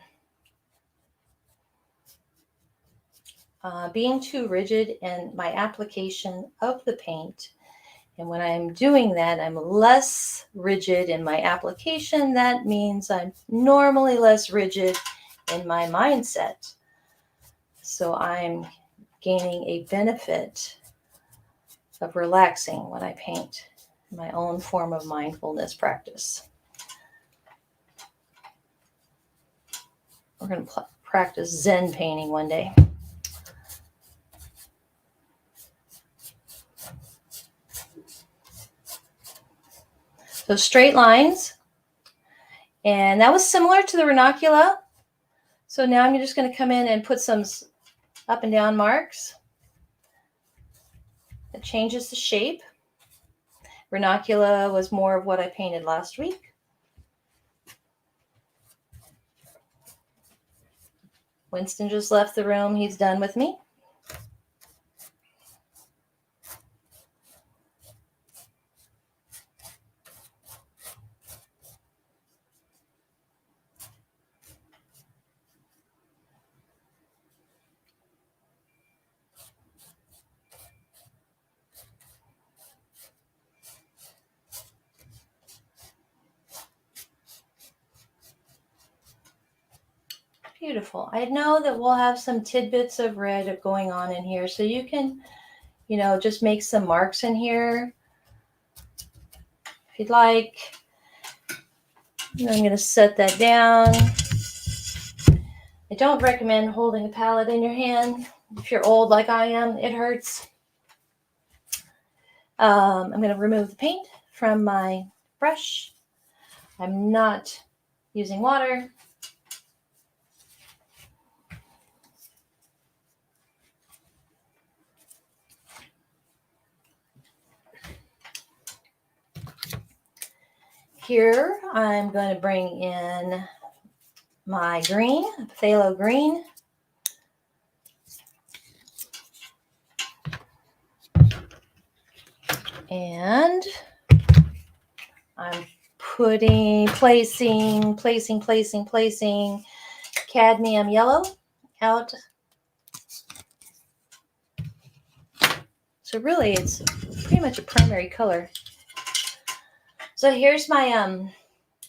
being too rigid in my application of the paint. And when I'm doing that, I'm less rigid in my application. That means I'm normally less rigid in my mindset. So I'm gaining a benefit of relaxing when I paint, my own form of mindfulness practice. We're going to practice Zen painting one day. So straight lines. And that was similar to the ranunculus. So now I'm just going to come in and put some up and down marks. It changes the shape. Ranunculus was more of what I painted last week. Winston just left the room. He's done with me. Beautiful. I know that we'll have some tidbits of red going on in here, so you can, just make some marks in here if you'd like. And I'm going to set that down. I don't recommend holding a palette in your hand. If you're old like I am, it hurts. I'm going to remove the paint from my brush. I'm not using water. Here, I'm going to bring in my green, Phthalo Green. And I'm placing cadmium yellow out. So really, it's pretty much a primary color. So here's my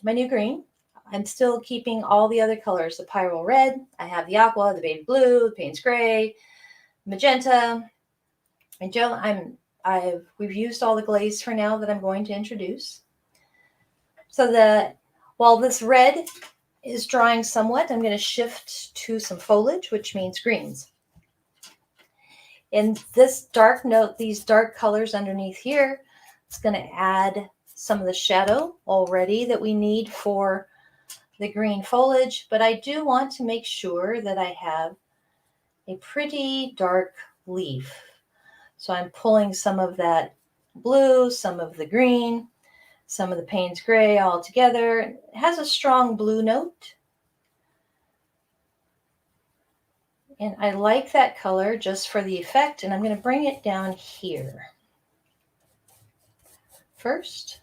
my new green. I'm still keeping all the other colors, the Pyrrole Red. I have the Aqua, the Baby Blue, the Payne's Gray, Magenta. And we've used all the glaze for now that I'm going to introduce. So while this red is drying somewhat, I'm going to shift to some foliage, which means greens. In this dark note, these dark colors underneath here, it's going to add some of the shadow already that we need for the green foliage, but I do want to make sure that I have a pretty dark leaf. So I'm pulling some of that blue, some of the green, some of the Payne's Gray all together. It has a strong blue note. And I like that color just for the effect, and I'm going to bring it down here first.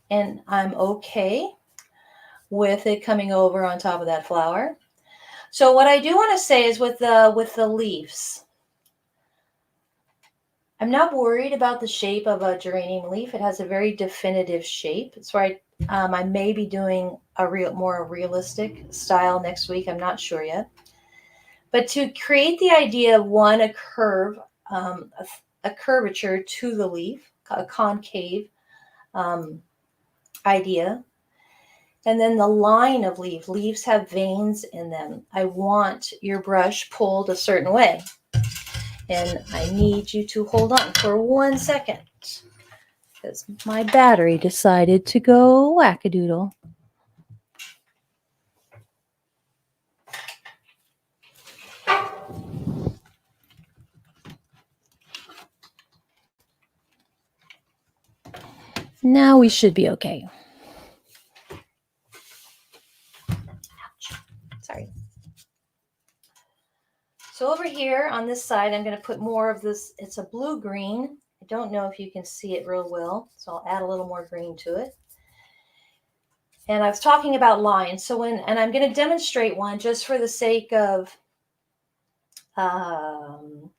And I'm okay with it coming over on top of that flower. So what I do want to say is with the leaves, I'm not worried about the shape of a geranium leaf. It has a very definitive shape. That's why I may be doing more realistic style next week. I'm not sure yet. But to create the idea of one, a curve, a curvature to the leaf, a concave idea. And then the line of leaf. Leaves have veins in them. I want your brush pulled a certain way. And I need you to hold on for 1 second because my battery decided to go wackadoodle. Now we should be okay. Ouch. Sorry. So over here on this side, I'm going to put more of this. It's a blue-green. I don't know if you can see it real well, so I'll add a little more green to it. And I was talking about lines. So and I'm going to demonstrate one just for the sake of an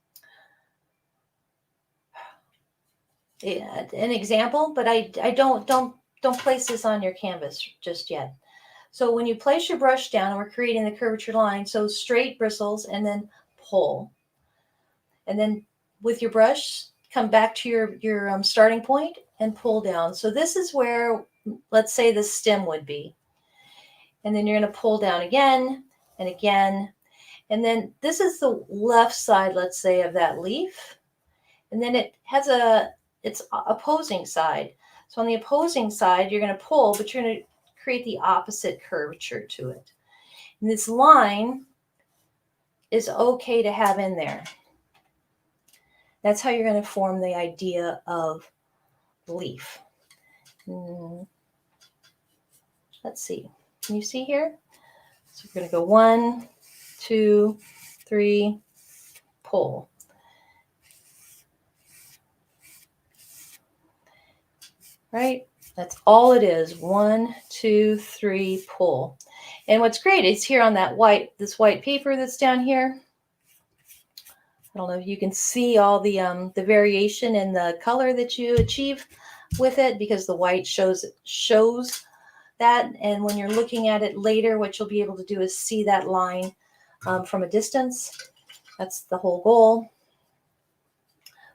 example, but I don't place this on your canvas just yet. So when you place your brush down, and we're creating the curvature line, so straight bristles and then pull. And then with your brush, come back to your starting point and pull down. So this is where, let's say, the stem would be. And then you're going to pull down again and again. And then this is the left side, let's say, of that leaf. And then it has its opposing side. So on the opposing side, you're going to pull, but you're going to create the opposite curvature to it. And this line is okay to have in there. That's how you're going to form the idea of leaf. Let's see. Can you see here? So we're going to go 1, 2, 3, pull. Right? That's all it is. 1, 2, 3, pull. And what's great is here on that this white paper that's down here. I don't know if you can see all the variation in the color that you achieve with it, because the white shows that. And when you're looking at it later, what you'll be able to do is see that line from a distance. That's the whole goal.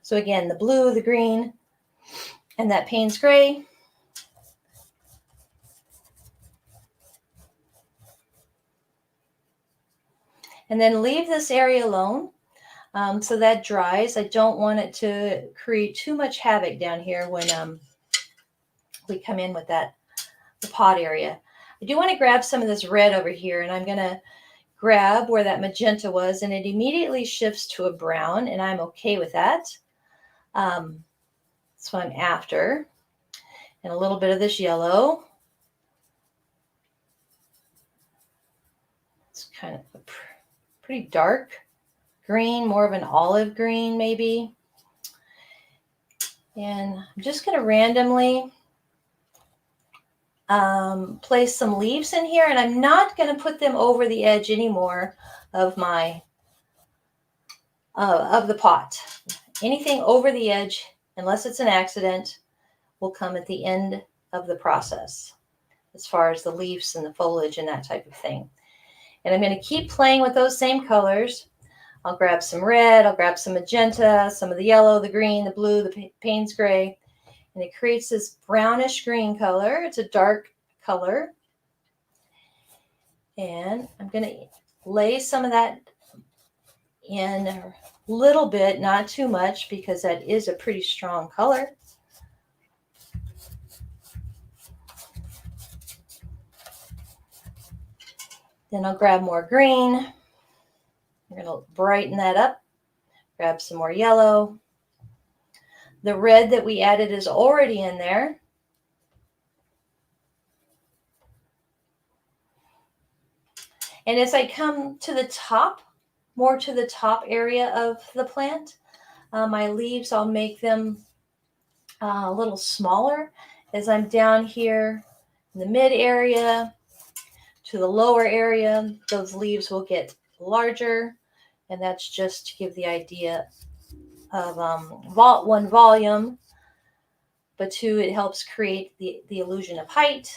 So again, the blue, the green, and that Payne's gray. And then leave this area alone so that dries. I don't want it to create too much havoc down here when we come in with the pot area. I do want to grab some of this red over here, and I'm going to grab where that magenta was, and it immediately shifts to a brown, and I'm okay with that. That's what I'm after. And a little bit of this yellow. It's kind of a pretty dark green, more of an olive green maybe. And I'm just going to randomly place some leaves in here, and I'm not going to put them over the edge anymore of my of the pot. Anything over the edge, unless it's an accident, will come at the end of the process, as far as the leaves and the foliage and that type of thing. And I'm going to keep playing with those same colors. I'll grab some red, I'll grab some magenta, some of the yellow, the green, the blue, the Payne's gray, and it creates this brownish green color. It's a dark color. And I'm going to lay some of that in a little bit, not too much, because that is a pretty strong color. Then I'll grab more green. We're going to brighten that up. Grab some more yellow. The red that we added is already in there. And as I come to the top, more to the top area of the plant, my leaves, I'll make them a little smaller. As I'm down here in the mid area to the lower area, those leaves will get larger. And that's just to give the idea of one, volume, but two, it helps create the illusion of height.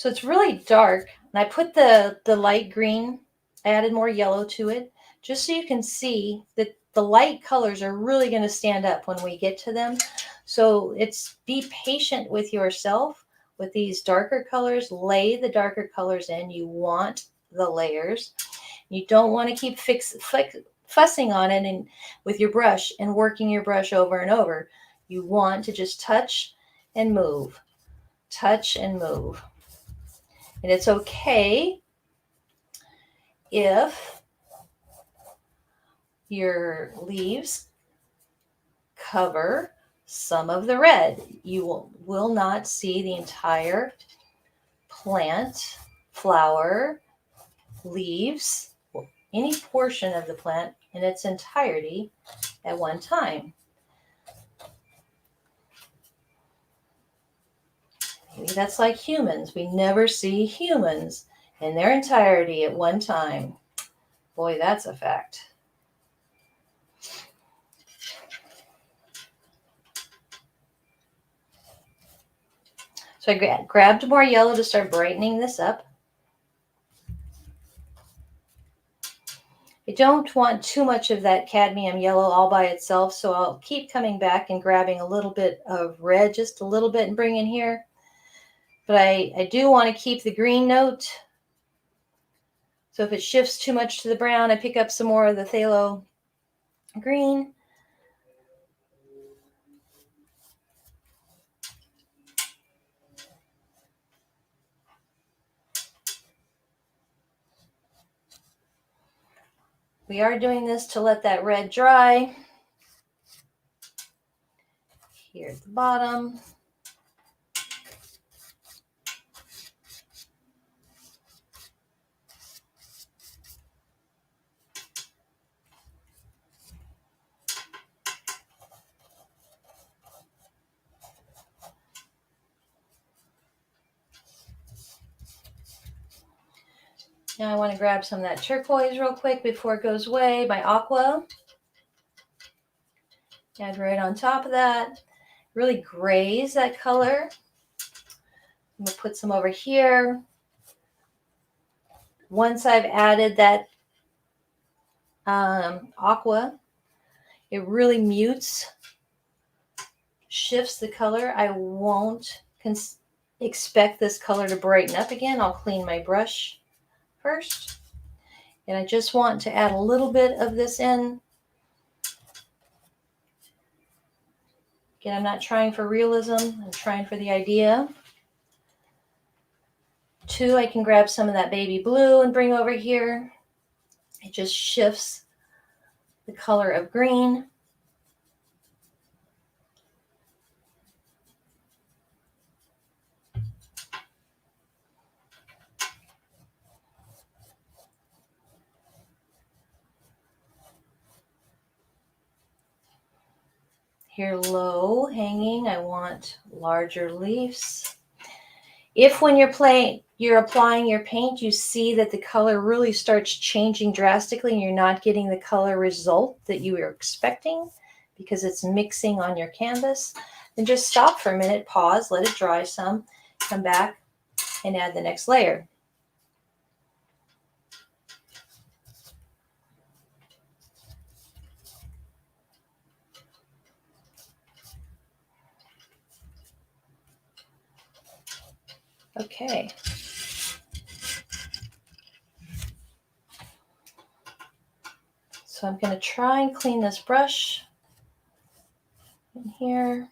So it's really dark. And I put the light green, I added more yellow to it, just so you can see that the light colors are really going to stand up when we get to them. So it's be patient with yourself with these darker colors. Lay the darker colors in. You want the layers. You don't want to keep fussing on it and with your brush and working your brush over and over. You want to just touch and move, touch and move. And it's okay if your leaves cover some of the red. You will not see the entire plant, flower, leaves, any portion of the plant in its entirety at one time. Maybe that's like humans. We never see humans in their entirety at one time. Boy, that's a fact. So I grabbed more yellow to start brightening this up. I don't want too much of that cadmium yellow all by itself, so I'll keep coming back and grabbing a little bit of red, just a little bit, and bring in here. But I do want to keep the green note. So if it shifts too much to the brown, I pick up some more of the phthalo green. We are doing this to let that red dry. Here at the bottom. Now I want to grab some of that turquoise real quick before it goes away, my Aqua. Add right on top of that. Really grays that color. I'm going to put some over here. Once I've added that Aqua, it really mutes, shifts the color. I won't expect this color to brighten up again. I'll clean my brush first. And I just want to add a little bit of this in. Again, I'm not trying for realism. I'm trying for the idea. 2, I can grab some of that baby blue and bring over here. It just shifts the color of green. Here low hanging, I want larger leaves. If when you're applying your paint, you see that the color really starts changing drastically and you're not getting the color result that you were expecting because it's mixing on your canvas, then just stop for a minute, pause, let it dry some, come back and add the next layer. Okay. So I'm going to try and clean this brush in here.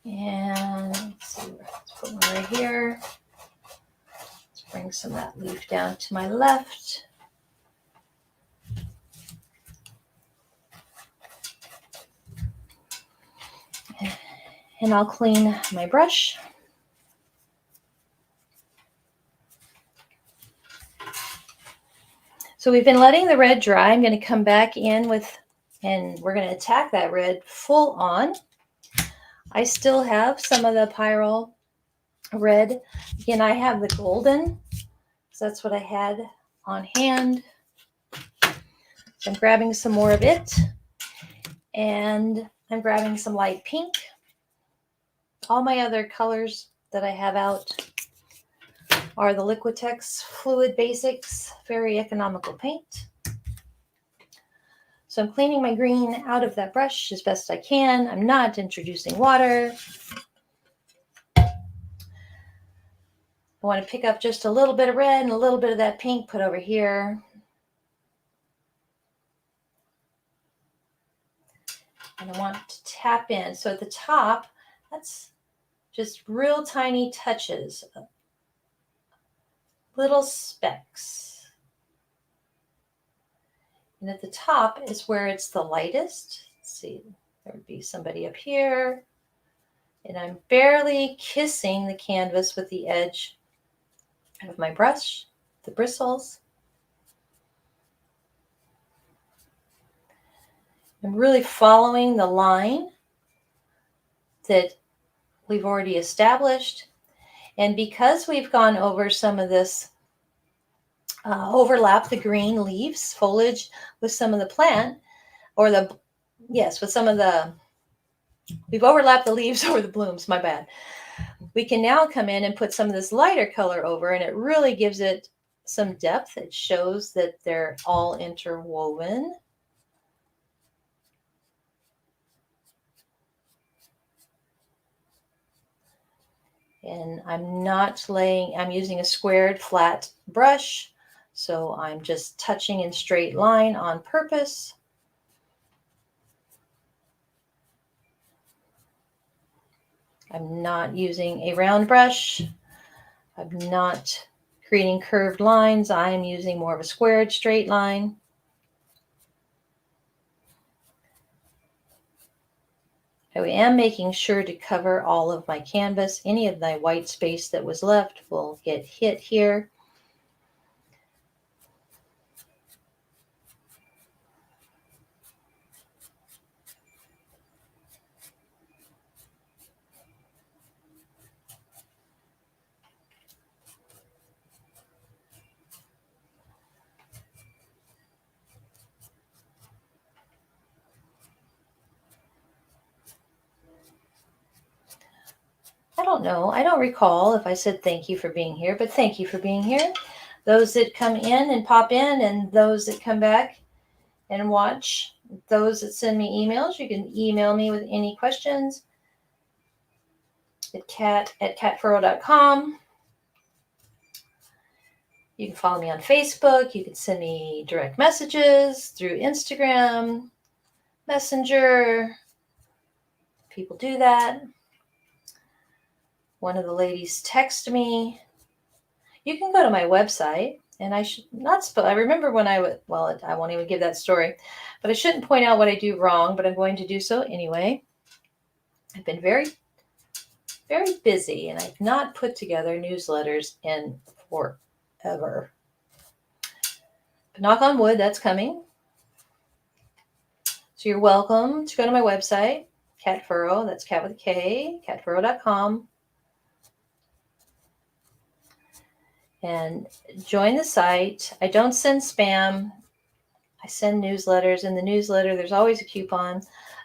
And let's see, let's put one right here. Let's bring some of that leaf down to my left. And I'll clean my brush. So we've been letting the red dry. I'm going to come back in and we're going to attack that red full on. I still have some of the Pyrrole Red. Again, I have the golden, so that's what I had on hand. So I'm grabbing some more of it. And I'm grabbing some light pink. All my other colors that I have out are the Liquitex Fluid Basics, very economical paint. So I'm cleaning my green out of that brush as best I can. I'm not introducing water. I want to pick up just a little bit of red and a little bit of that pink, put over here. And I want to tap in. So at the top, that's just real tiny touches, little specks. And at the top is where it's the lightest. Let's see, there would be somebody up here. And I'm barely kissing the canvas with the edge of my brush, the bristles. I'm really following the line that we've already established. And because we've gone over some of this, overlap the green leaves, foliage with some of the plant, or with some of the, we've overlapped the leaves over the blooms, my bad. We can now come in and put some of this lighter color over, and it really gives it some depth. It shows that they're all interwoven. And I'm using a squared flat brush, so I'm just touching in straight line on purpose. I'm not using a round brush. I'm not creating curved lines. I am using more of a squared straight line. I am making sure to cover all of my canvas. Any of my white space that was left will get hit here. I don't know. I don't recall if I said thank you for being here, but thank you for being here. Those that come in and pop in, and those that come back and watch, those that send me emails, you can email me with any questions at kat@katfurrow.com. You can follow me on Facebook. You can send me direct messages through Instagram, Messenger. People do that. One of the ladies texted me. You can go to my website, and I should not I remember when I won't even give that story, but I shouldn't point out what I do wrong, but I'm going to do so anyway. I've been very, very busy, and I've not put together newsletters in forever. But knock on wood, that's coming. So you're welcome to go to my website, Kat Furrow, that's Kat with a K, katfurrow.com. And join the site. I don't send spam. I send newsletters. In the newsletter, there's always a coupon.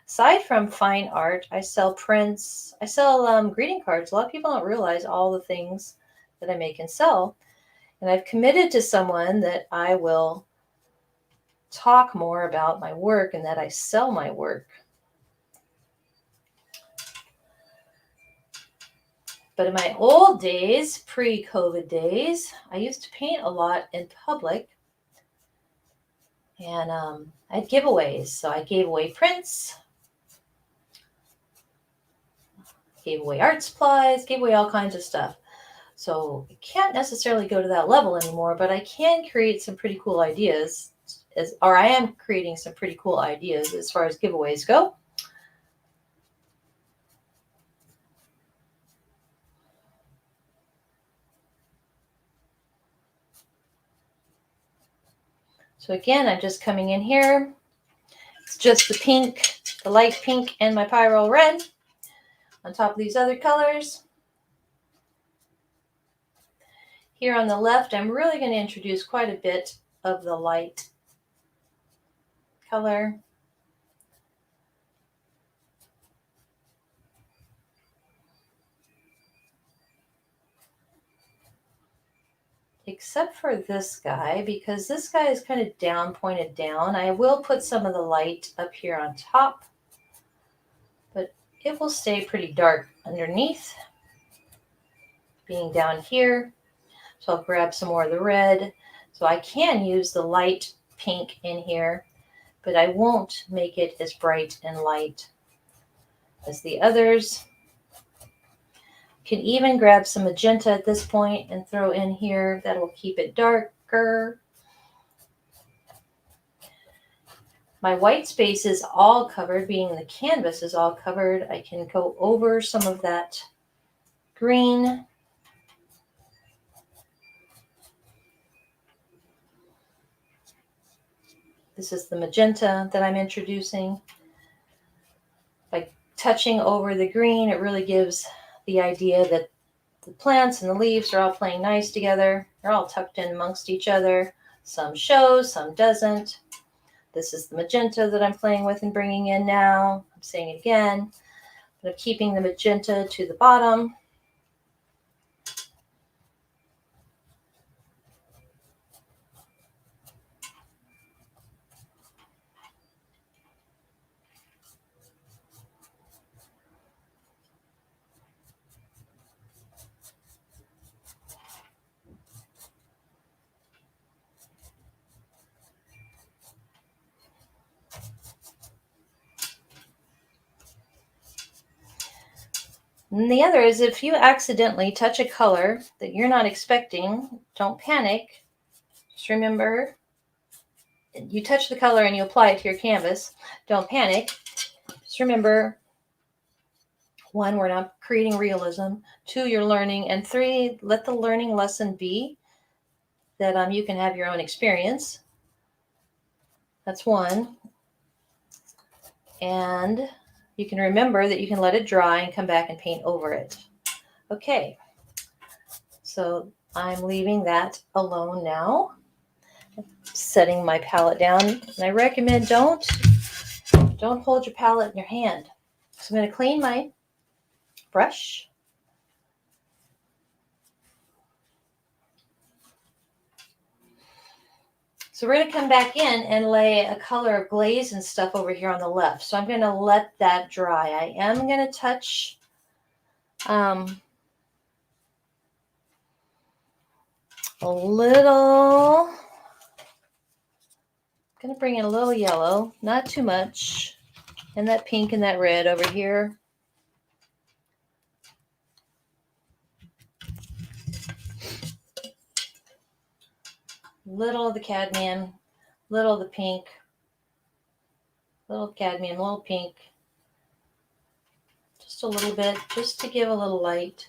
Aside from fine art, I sell prints. I sell greeting cards. A lot of people don't realize all the things that I make and sell. And I've committed to someone that I will talk more about my work and that I sell my work. But in my old days, pre-COVID days, I used to paint a lot in public. And I had giveaways. So I gave away prints, gave away art supplies, gave away all kinds of stuff. So I can't necessarily go to that level anymore, but I can create some pretty cool ideas. I am creating some pretty cool ideas as far as giveaways go. So again, I'm just coming in here. It's just the pink, the light pink, and my Pyrrole Red on top of these other colors. Here on the left, I'm really going to introduce quite a bit of the light color. except for this guy, because this guy is kind of down, pointed down. I will put some of the light up here on top, but it will stay pretty dark underneath, being down here. So I'll grab some more of the red. So I can use the light pink in here, but I won't make it as bright and light as the others. Can even grab some magenta at this point and throw in here. That will keep it darker. My white space is all covered, being the canvas is all covered. I can go over some of that green. This is the magenta that I'm introducing. By touching over the green, it really gives the idea that the plants and the leaves are all playing nice together. They're all tucked in amongst each other. Some shows, some doesn't. This is the magenta that I'm playing with and bringing in now. I'm saying it again, but I'm keeping the magenta to the bottom. And the other is, if you accidentally touch a color that you're not expecting, don't panic. Just remember, you touch the color and you apply it to your canvas. Don't panic. Just remember, 1, we're not creating realism. 2, you're learning. And 3, let the learning lesson be that you can have your own experience. That's 1. And you can remember that you can let it dry and come back and paint over it. Okay, so I'm leaving that alone now. Setting my palette down. And I recommend don't hold your palette in your hand. So I'm going to clean my brush. So we're going to come back in and lay a color of glaze and stuff over here on the left. So I'm going to let that dry. I am going to touch a little. I'm going to bring in a little yellow, not too much, and that pink and that red over here. Little of the cadmium, little of the pink, little cadmium, little pink, just a little bit, just to give a little light.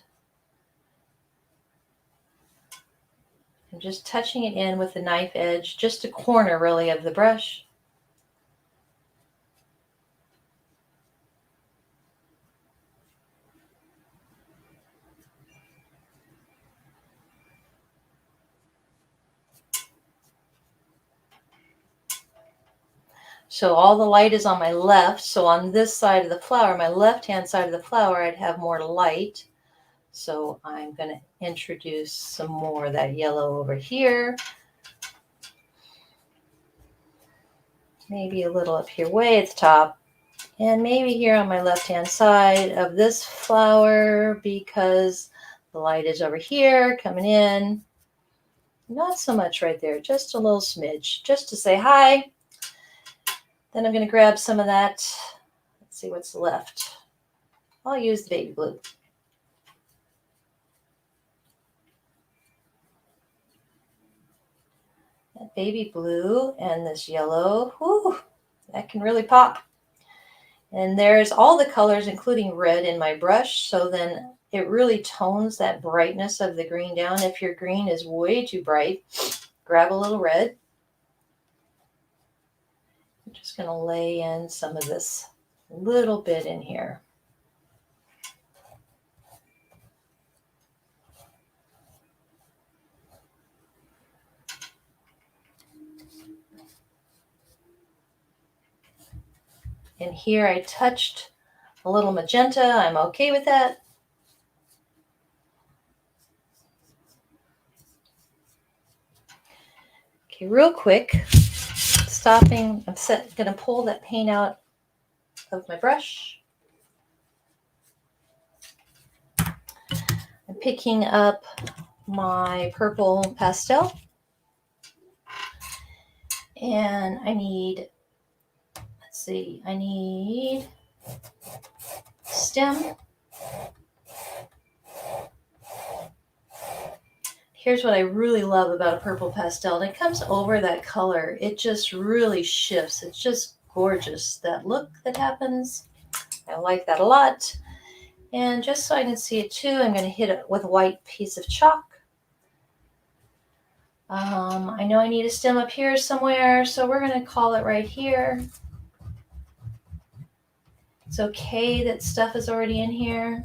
I'm just touching it in with the knife edge, just a corner really of the brush. So all the light is on my left. So on this side of the flower, my left-hand side of the flower, I'd have more light. So I'm going to introduce some more of that yellow over here. Maybe a little up here, way at the top. And maybe here on my left-hand side of this flower, because the light is over here coming in. Not so much right there, just a little smidge, just to say hi. Then I'm going to grab some of that. Let's see what's left. I'll use the baby blue. That baby blue and this yellow, whoo, that can really pop. And there's all the colors, including red, in my brush. So then it really tones that brightness of the green down. If your green is way too bright, grab a little red. I'm just going to lay in some of this little bit in here. And here I touched a little magenta. I'm okay with that. Okay, real quick, stopping, I'm going to pull that paint out of my brush. I'm picking up my purple pastel. And I need, let's see, I need stem. Here's what I really love about a purple pastel. And it comes over that color. It just really shifts. It's just gorgeous, that look that happens. I like that a lot. And just so I can see it too, I'm going to hit it with a white piece of chalk. I know I need a stem up here somewhere, so we're going to call it right here. It's okay that stuff is already in here.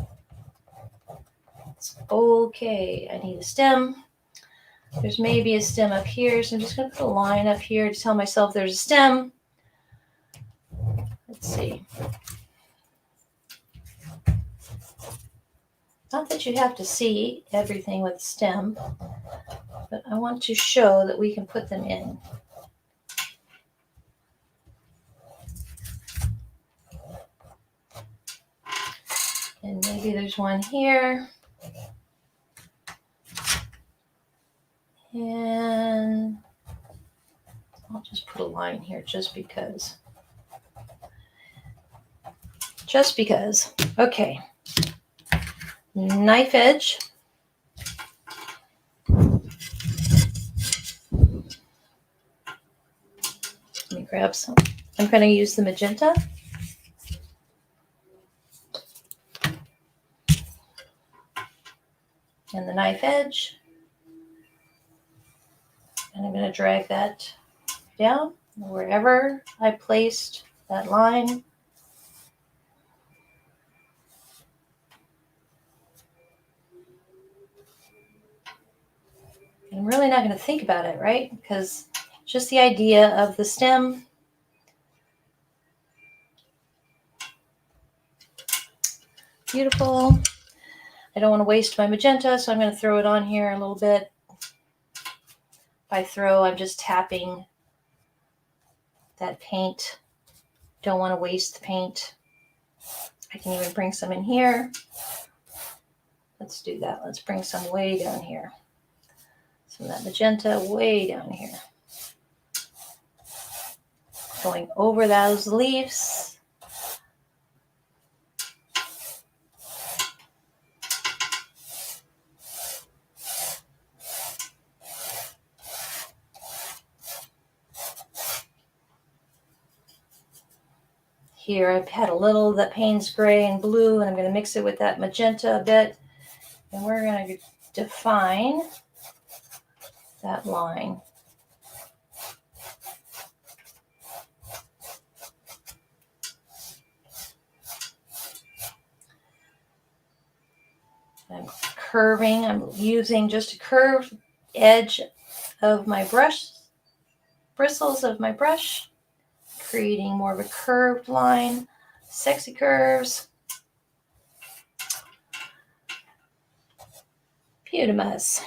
It's okay. I need a stem. There's maybe a stem up here, so I'm just going to put a line up here to tell myself there's a stem. Let's see. Not that you have to see everything with a stem, but I want to show that we can put them in. And maybe there's one here. And I'll just put a line here just because. Just because. Okay. Knife edge. Let me grab some. I'm going to use the magenta. And the knife edge. And I'm going to drag that down wherever I placed that line. I'm really not going to think about it, right? Because just the idea of the stem. Beautiful. I don't want to waste my magenta, so I'm going to throw it on here a little bit. If I throw, I'm just tapping that paint. Don't want to waste the paint. I can even bring some in here. Let's do that. Let's bring some way down here. Some of that magenta way down here. Going over those leaves. Here I've had a little of that Payne's gray and blue, and I'm going to mix it with that magenta a bit. And we're going to define that line. I'm curving. I'm using just a curved edge of my brush, bristles of my brush, creating more of a curved line, sexy curves. Beautimous.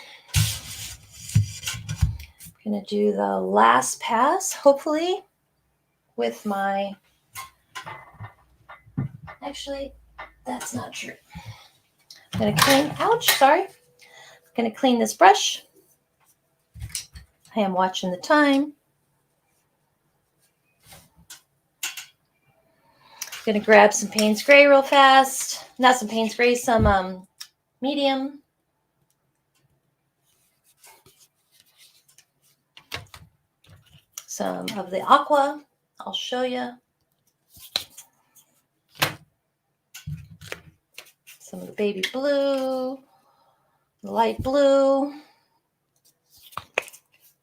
I'm going to do the last pass, hopefully, with my, actually, that's not true. I'm going to clean, ouch, sorry. I'm going to clean this brush. I am watching the time. I'm going to grab some Payne's Gray real fast. Not some Payne's Gray, some medium. Some of the Aqua. I'll show you. Some of the baby blue, the light blue.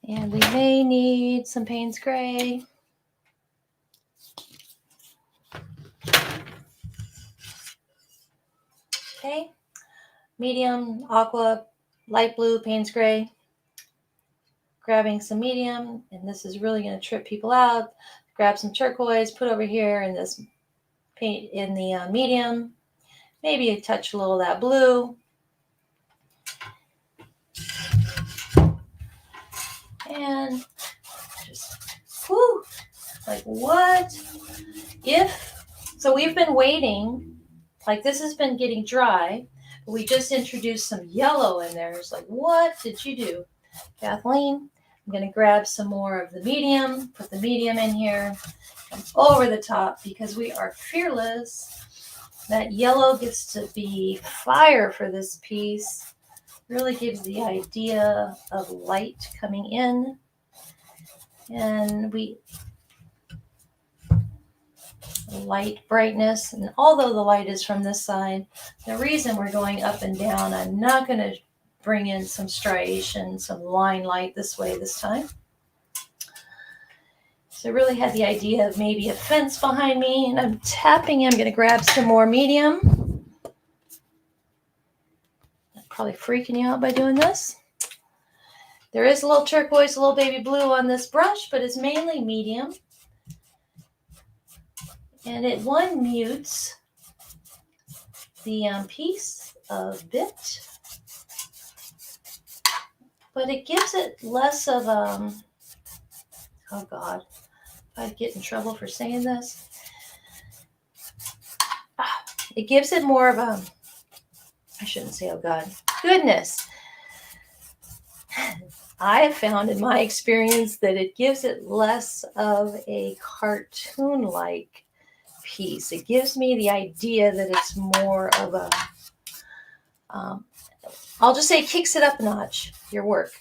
And we may need some Payne's Gray. Okay, medium, aqua, light blue, Payne's Gray. Grabbing some medium, and this is really going to trip people out. Grab some turquoise, put over here in this paint in the medium. Maybe touch a little of that blue. And just, whew, like what if, so we've been waiting, like this has been getting dry. We just introduced some yellow in there. It's like, what did you do, Kathleen? I'm going to grab some more of the medium, put the medium in here, come over the top because we are fearless. That yellow gets to be fire for this piece. Really gives the idea of light coming in. And light brightness. And although the light is from this side, the reason we're going up and down, I'm not going to bring in some striation, some line light this way this time. So I really had the idea of maybe a fence behind me, and I'm tapping. I'm going to grab some more medium. I'm probably freaking you out by doing this. There is a little turquoise, a little baby blue on this brush, but it's mainly medium. And it mutes the piece a bit, but it gives it less of oh God, I'd get in trouble for saying this. It gives it more of I shouldn't say oh God, goodness. I have found in my experience that it gives it less of a cartoon-like piece. It gives me the idea that it's more of a, I'll just say it kicks it up a notch, your work,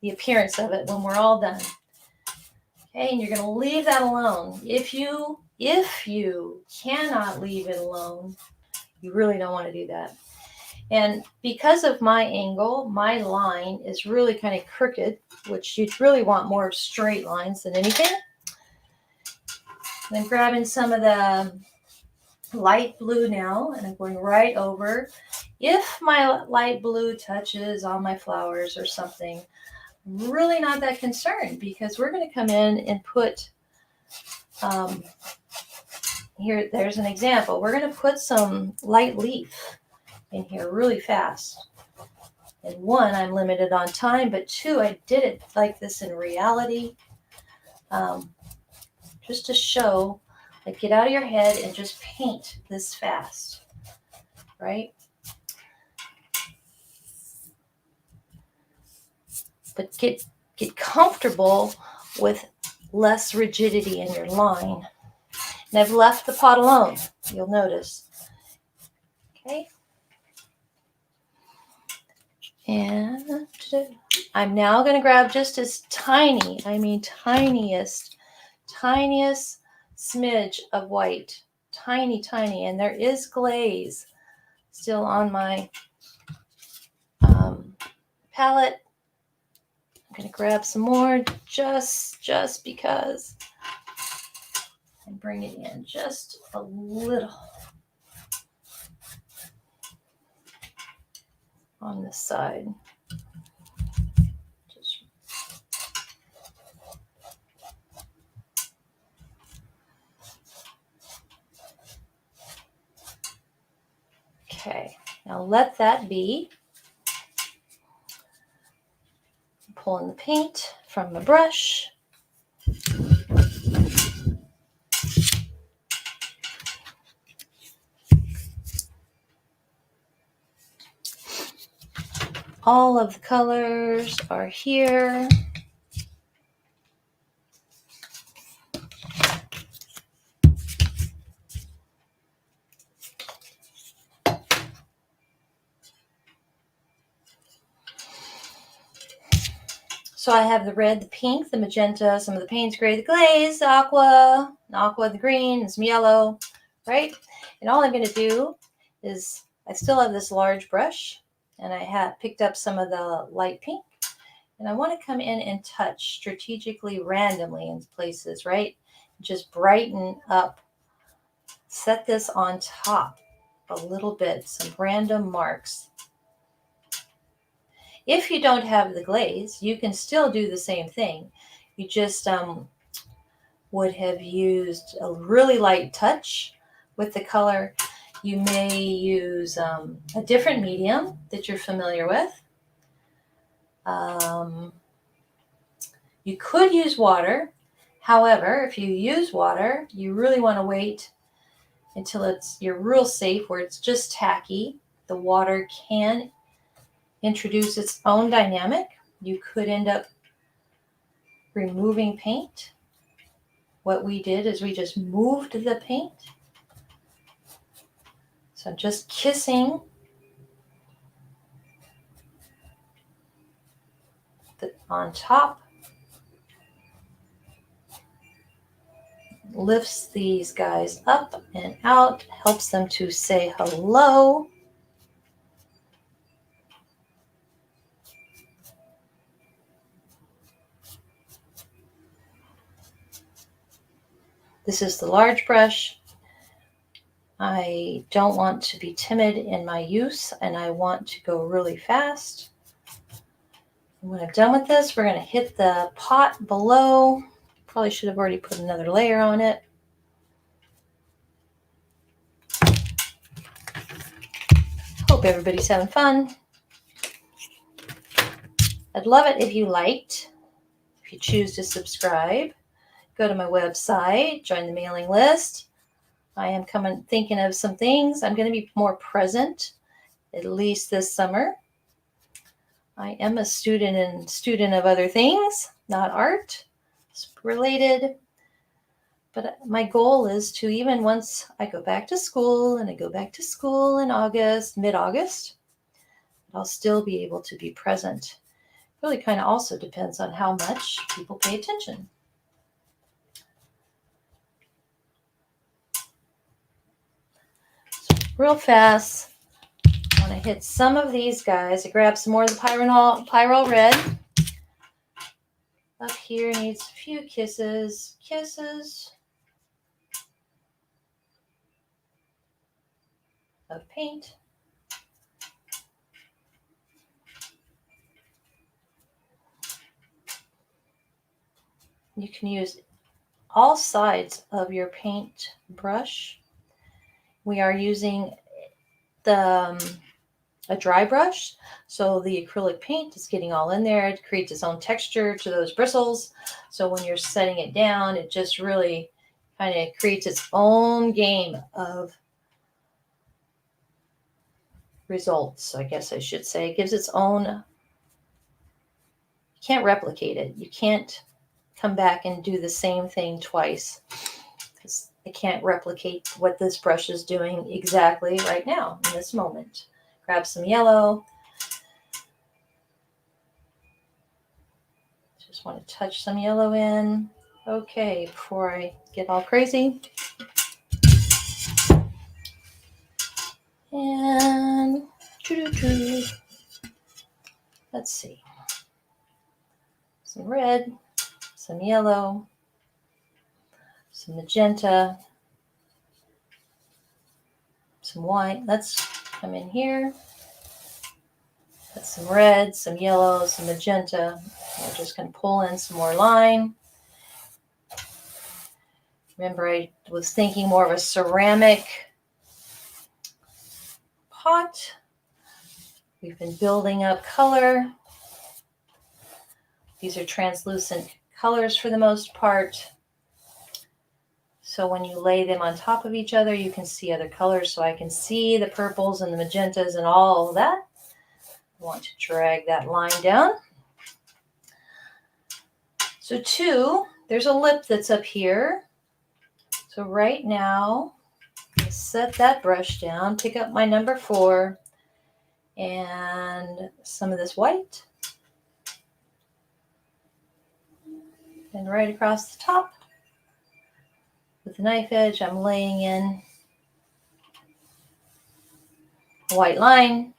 the appearance of it when we're all done. Okay, and you're going to leave that alone. If you cannot leave it alone, you really don't want to do that. And because of my angle, my line is really kind of crooked, which you'd really want more straight lines than anything. And I'm grabbing some of the light blue now, and I'm going right over. If my light blue touches on my flowers or something, I'm really not that concerned because we're going to come in and put, here, there's an example. We're going to put some light leaf in here really fast. And one, I'm limited on time, but two, I did it like this in reality. Just to show, like, get out of your head and just paint this fast, right? But get comfortable with less rigidity in your line. And I've left the pot alone, you'll notice. Okay. And I'm now going to grab just as tiny, I mean tiniest smidge of white. Tiny, tiny. And there is glaze still on my palette. I'm going to grab some more just because. And bring it in just a little on this side. Okay, now let that be. Pulling the paint from the brush. All of the colors are here. So I have the red, the pink, the magenta, some of the Payne's gray, the glaze, the aqua, the green, and some yellow, right? And all I'm going to do is, I still have this large brush, and I have picked up some of the light pink, and I want to come in and touch strategically, randomly in places, right? Just brighten up, set this on top a little bit, some random marks. If you don't have the glaze, you can still do the same thing. You just would have used a really light touch with the color. You may use a different medium that you're familiar with. You could use water. However, if you use water, you really want to wait until you're real safe where it's just tacky. The water can introduce its own dynamic. You could end up removing paint. What we did is we just moved the paint. So just kissing on top lifts these guys up and out, helps them to say hello. This is the large brush. I don't want to be timid in my use, and I want to go really fast. And when I'm done with this, we're going to hit the pot below. Probably should have already put another layer on it. Hope everybody's having fun. I'd love it if you liked, if you choose to subscribe. Go to my website, join the mailing list. I am thinking of some things. I'm going to be more present, at least this summer. I am a student of other things, not art related. But my goal is to, even once I go back to school, and I go back to school in August, mid-August, I'll still be able to be present. Really kind of also depends on how much people pay attention. So real fast, I want to hit some of these guys. I grab some more of the Pyrrole Red. Up here needs a few kisses. Of paint. You can use all sides of your paint brush. We are using a dry brush, so the acrylic paint is getting all in there. It creates its own texture to those bristles. So when you're setting it down, it just really kind of creates its own game of results, I guess I should say. It gives its own, you can't replicate it. You can't come back and do the same thing twice, because I can't replicate what this brush is doing exactly right now in this moment. Grab some yellow. Just want to touch some yellow in. Okay, before I get all crazy. And let's see. Some red, some yellow, some magenta, some white. Let's come in here. Got some red, some yellow, some magenta. We're just going to pull in some more line. Remember, I was thinking more of a ceramic pot. We've been building up color. These are translucent colors for the most part. So when you lay them on top of each other, you can see other colors. So I can see the purples and the magentas and all of that. I want to drag that line down. So there's a lip that's up here. So right now, I set that brush down, pick up my number 4 and some of this white. And right across the top with the knife edge, I'm laying in a white line.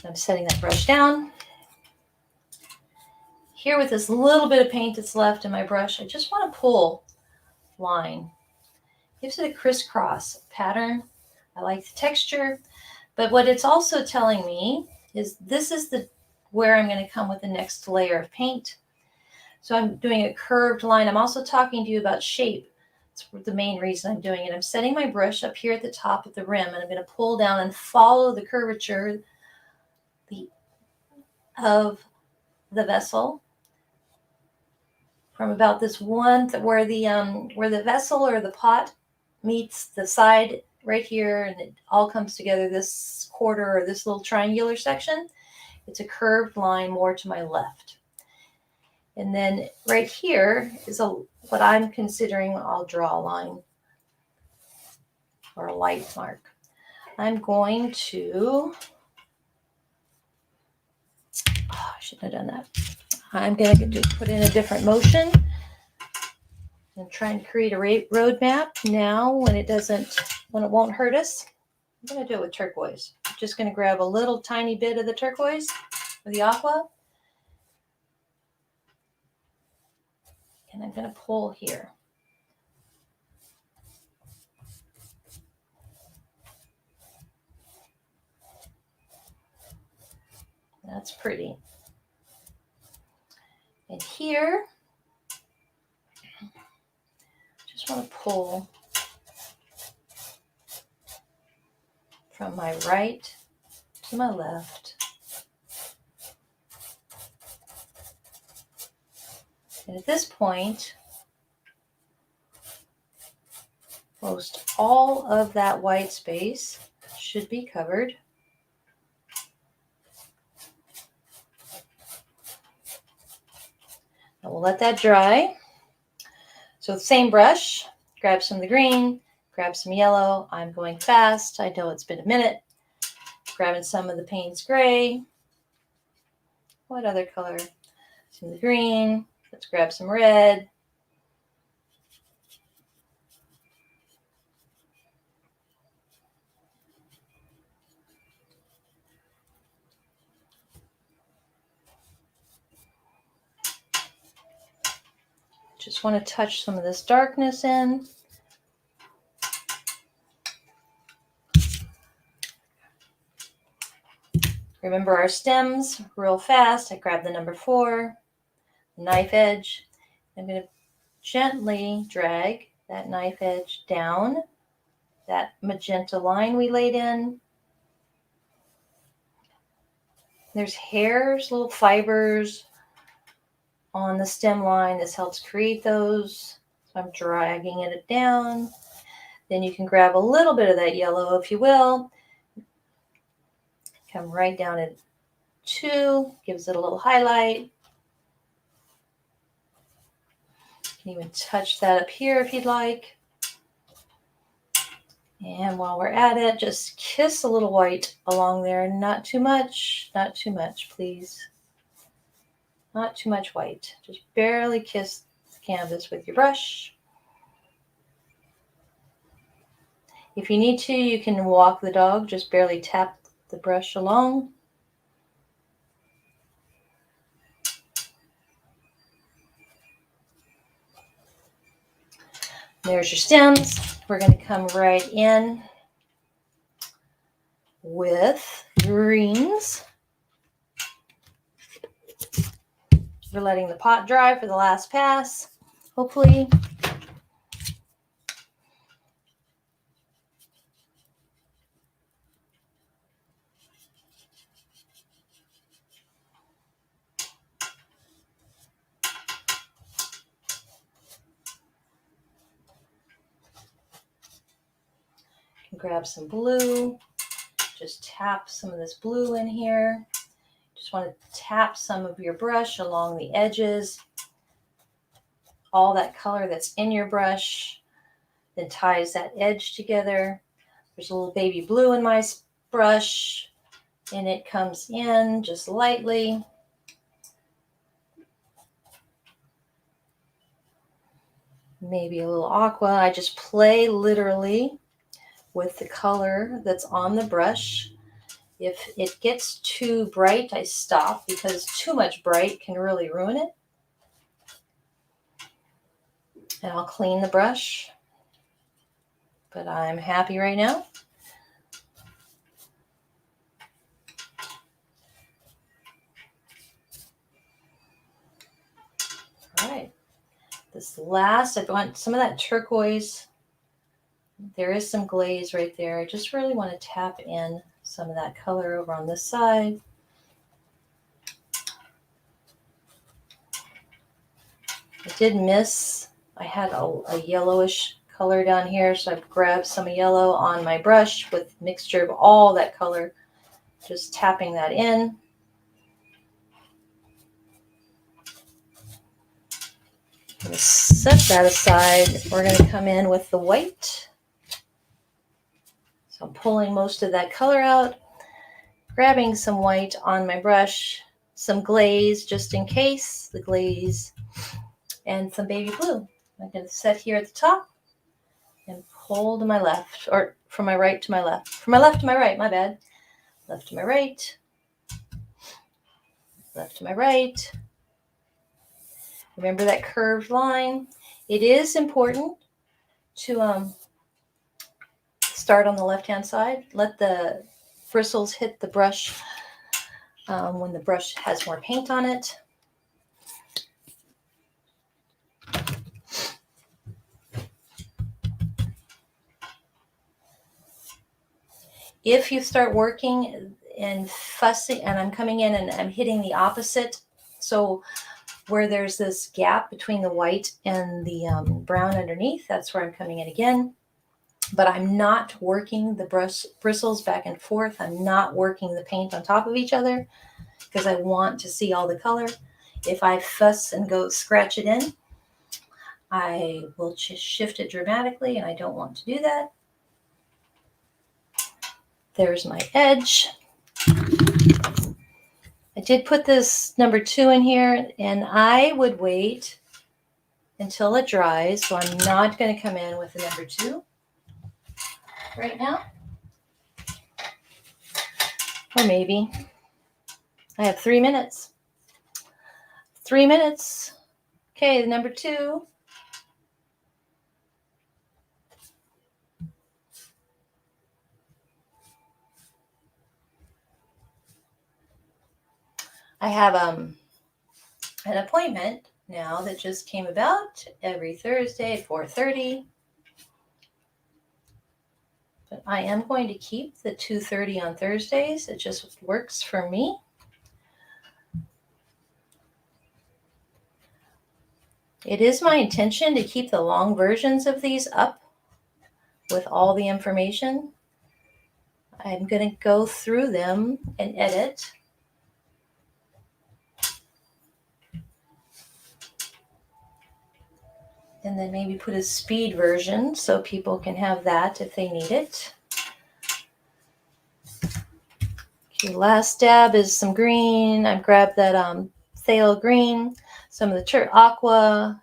I'm setting that brush down. Here with this little bit of paint that's left in my brush, I just want to pull line. Gives it a crisscross pattern. I like the texture, but what it's also telling me is this is where I'm going to come with the next layer of paint. So I'm doing a curved line. I'm also talking to you about shape. That's the main reason I'm doing it. I'm setting my brush up here at the top of the rim, and I'm going to pull down and follow the curvature of the vessel from about this one where the vessel or the pot meets the side right here, and it all comes together, this quarter or this little triangular section. It's a curved line more to my left. And then right here is what I'm considering, I'll draw a line or a light mark. I'm going to, I shouldn't have done that. I'm going to just put in a different motion and try and create a roadmap now when it won't hurt us. I'm going to do it with turquoise. I'm just going to grab a little tiny bit of the turquoise or the aqua. And I'm going to pull here. That's pretty. And here, just want to pull from my right to my left. And at this point, most all of that white space should be covered. And we'll let that dry. So same brush, grab some of the green, grab some yellow. I'm going fast. I know it's been a minute. Grabbing some of the Payne's gray. What other color? Some of the green. Let's grab some red. Just want to touch some of this darkness in. Remember our stems real fast. I grab the number 4, knife edge. I'm going to gently drag that knife edge down that magenta line we laid in. There's hairs, little fibers on the stem line. This helps create those. So I'm dragging it down. Then you can grab a little bit of that yellow, if you will. Come right down at 2, gives it a little highlight. You can even touch that up here if you'd like. And while we're at it, just kiss a little white along there. Not too much, please. Not too much white. Just barely kiss the canvas with your brush. If you need to, you can walk the dog. Just barely tap the brush along. There's your stems. We're going to come right in with greens. We're letting the pot dry for the last pass, hopefully. Grab some blue. Just tap some of this blue in here. Just want to tap some of your brush along the edges. All that color that's in your brush then ties that edge together. There's a little baby blue in my brush, and it comes in just lightly. Maybe a little aqua. I just play literally with the color that's on the brush. If it gets too bright, I stop, because too much bright can really ruin it. And I'll clean the brush. But I'm happy right now. All right. This last, I want some of that turquoise. There is some glaze right there. I just really want to tap in some of that color over on this side. I did miss, I had a yellowish color down here, so I've grabbed some yellow on my brush with mixture of all that color, just tapping that in. I'm going to set that aside. We're going to come in with the white. So I'm pulling most of that color out, grabbing some white on my brush, some glaze just in case, the glaze, and some baby blue. I'm going to set here at the top and pull to my left, or from my right to my left. From my left to my right, my bad. Left to my right. Left to my right. Remember that curved line. It is important to start on the left-hand side. Let the bristles hit the brush when the brush has more paint on it. If you start working and fussing, and I'm coming in and I'm hitting the opposite, so where there's this gap between the white and the brown underneath, that's where I'm coming in again. But I'm not working the bristles back and forth. I'm not working the paint on top of each other because I want to see all the color. If I fuss and go scratch it in, I will just shift it dramatically, and I don't want to do that. There's my edge. I did put this number 2 in here, and I would wait until it dries. So I'm not going to come in with the number 2 right now. Or maybe. I have 3 minutes. 3 minutes. Okay, the number 2. I have an appointment now that just came about every Thursday at 4:30. But I am going to keep the 2:30 on Thursdays. It just works for me. It is my intention to keep the long versions of these up with all the information. I'm going to go through them and edit. And then maybe put a speed version so people can have that if they need it. Okay, last dab is some green. I've grabbed that phthalo green, some of the Aqua,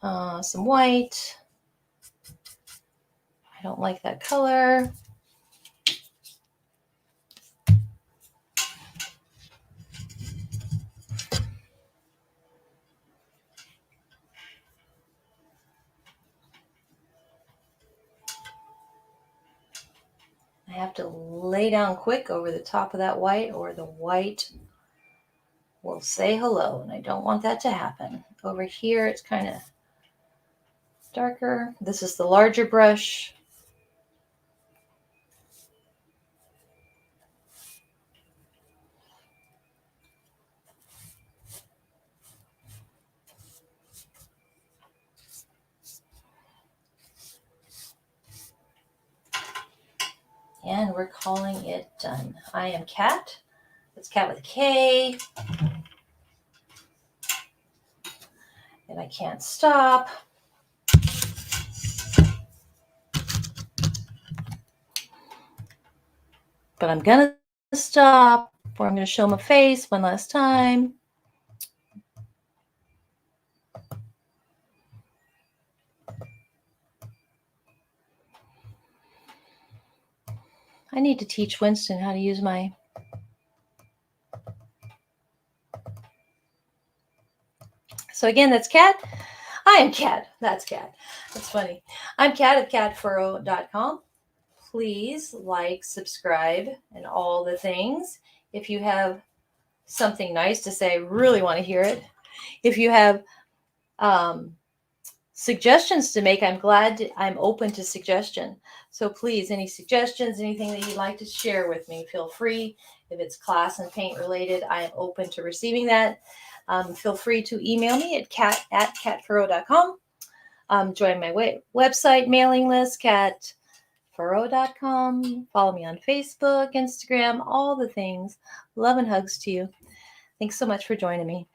some white. I don't like that color. I have to lay down quick over the top of that white, or the white will say hello, and I don't want that to happen. Over here, it's kind of darker. This is the larger brush. And we're calling it done. I am Kat. It's Kat with a K. And I can't stop. But I'm going to stop, or I'm going to show my face one last time. I need to teach Winston how to use my So again, that's Kat. I am Kat. That's Kat. That's funny. I'm Kat at catfurrow.com. Please like, subscribe, and all the things. If you have something nice to say, I really want to hear it. If you have suggestions to make, I'm open to suggestion. So please, any suggestions, anything that you'd like to share with me, feel free. If it's class and paint related, I am open to receiving that. Feel free to email me at kat@catfurrow.com. Join my website mailing list, catfurrow.com. Follow me on Facebook, Instagram, all the things. Love and hugs to you. Thanks so much for joining me.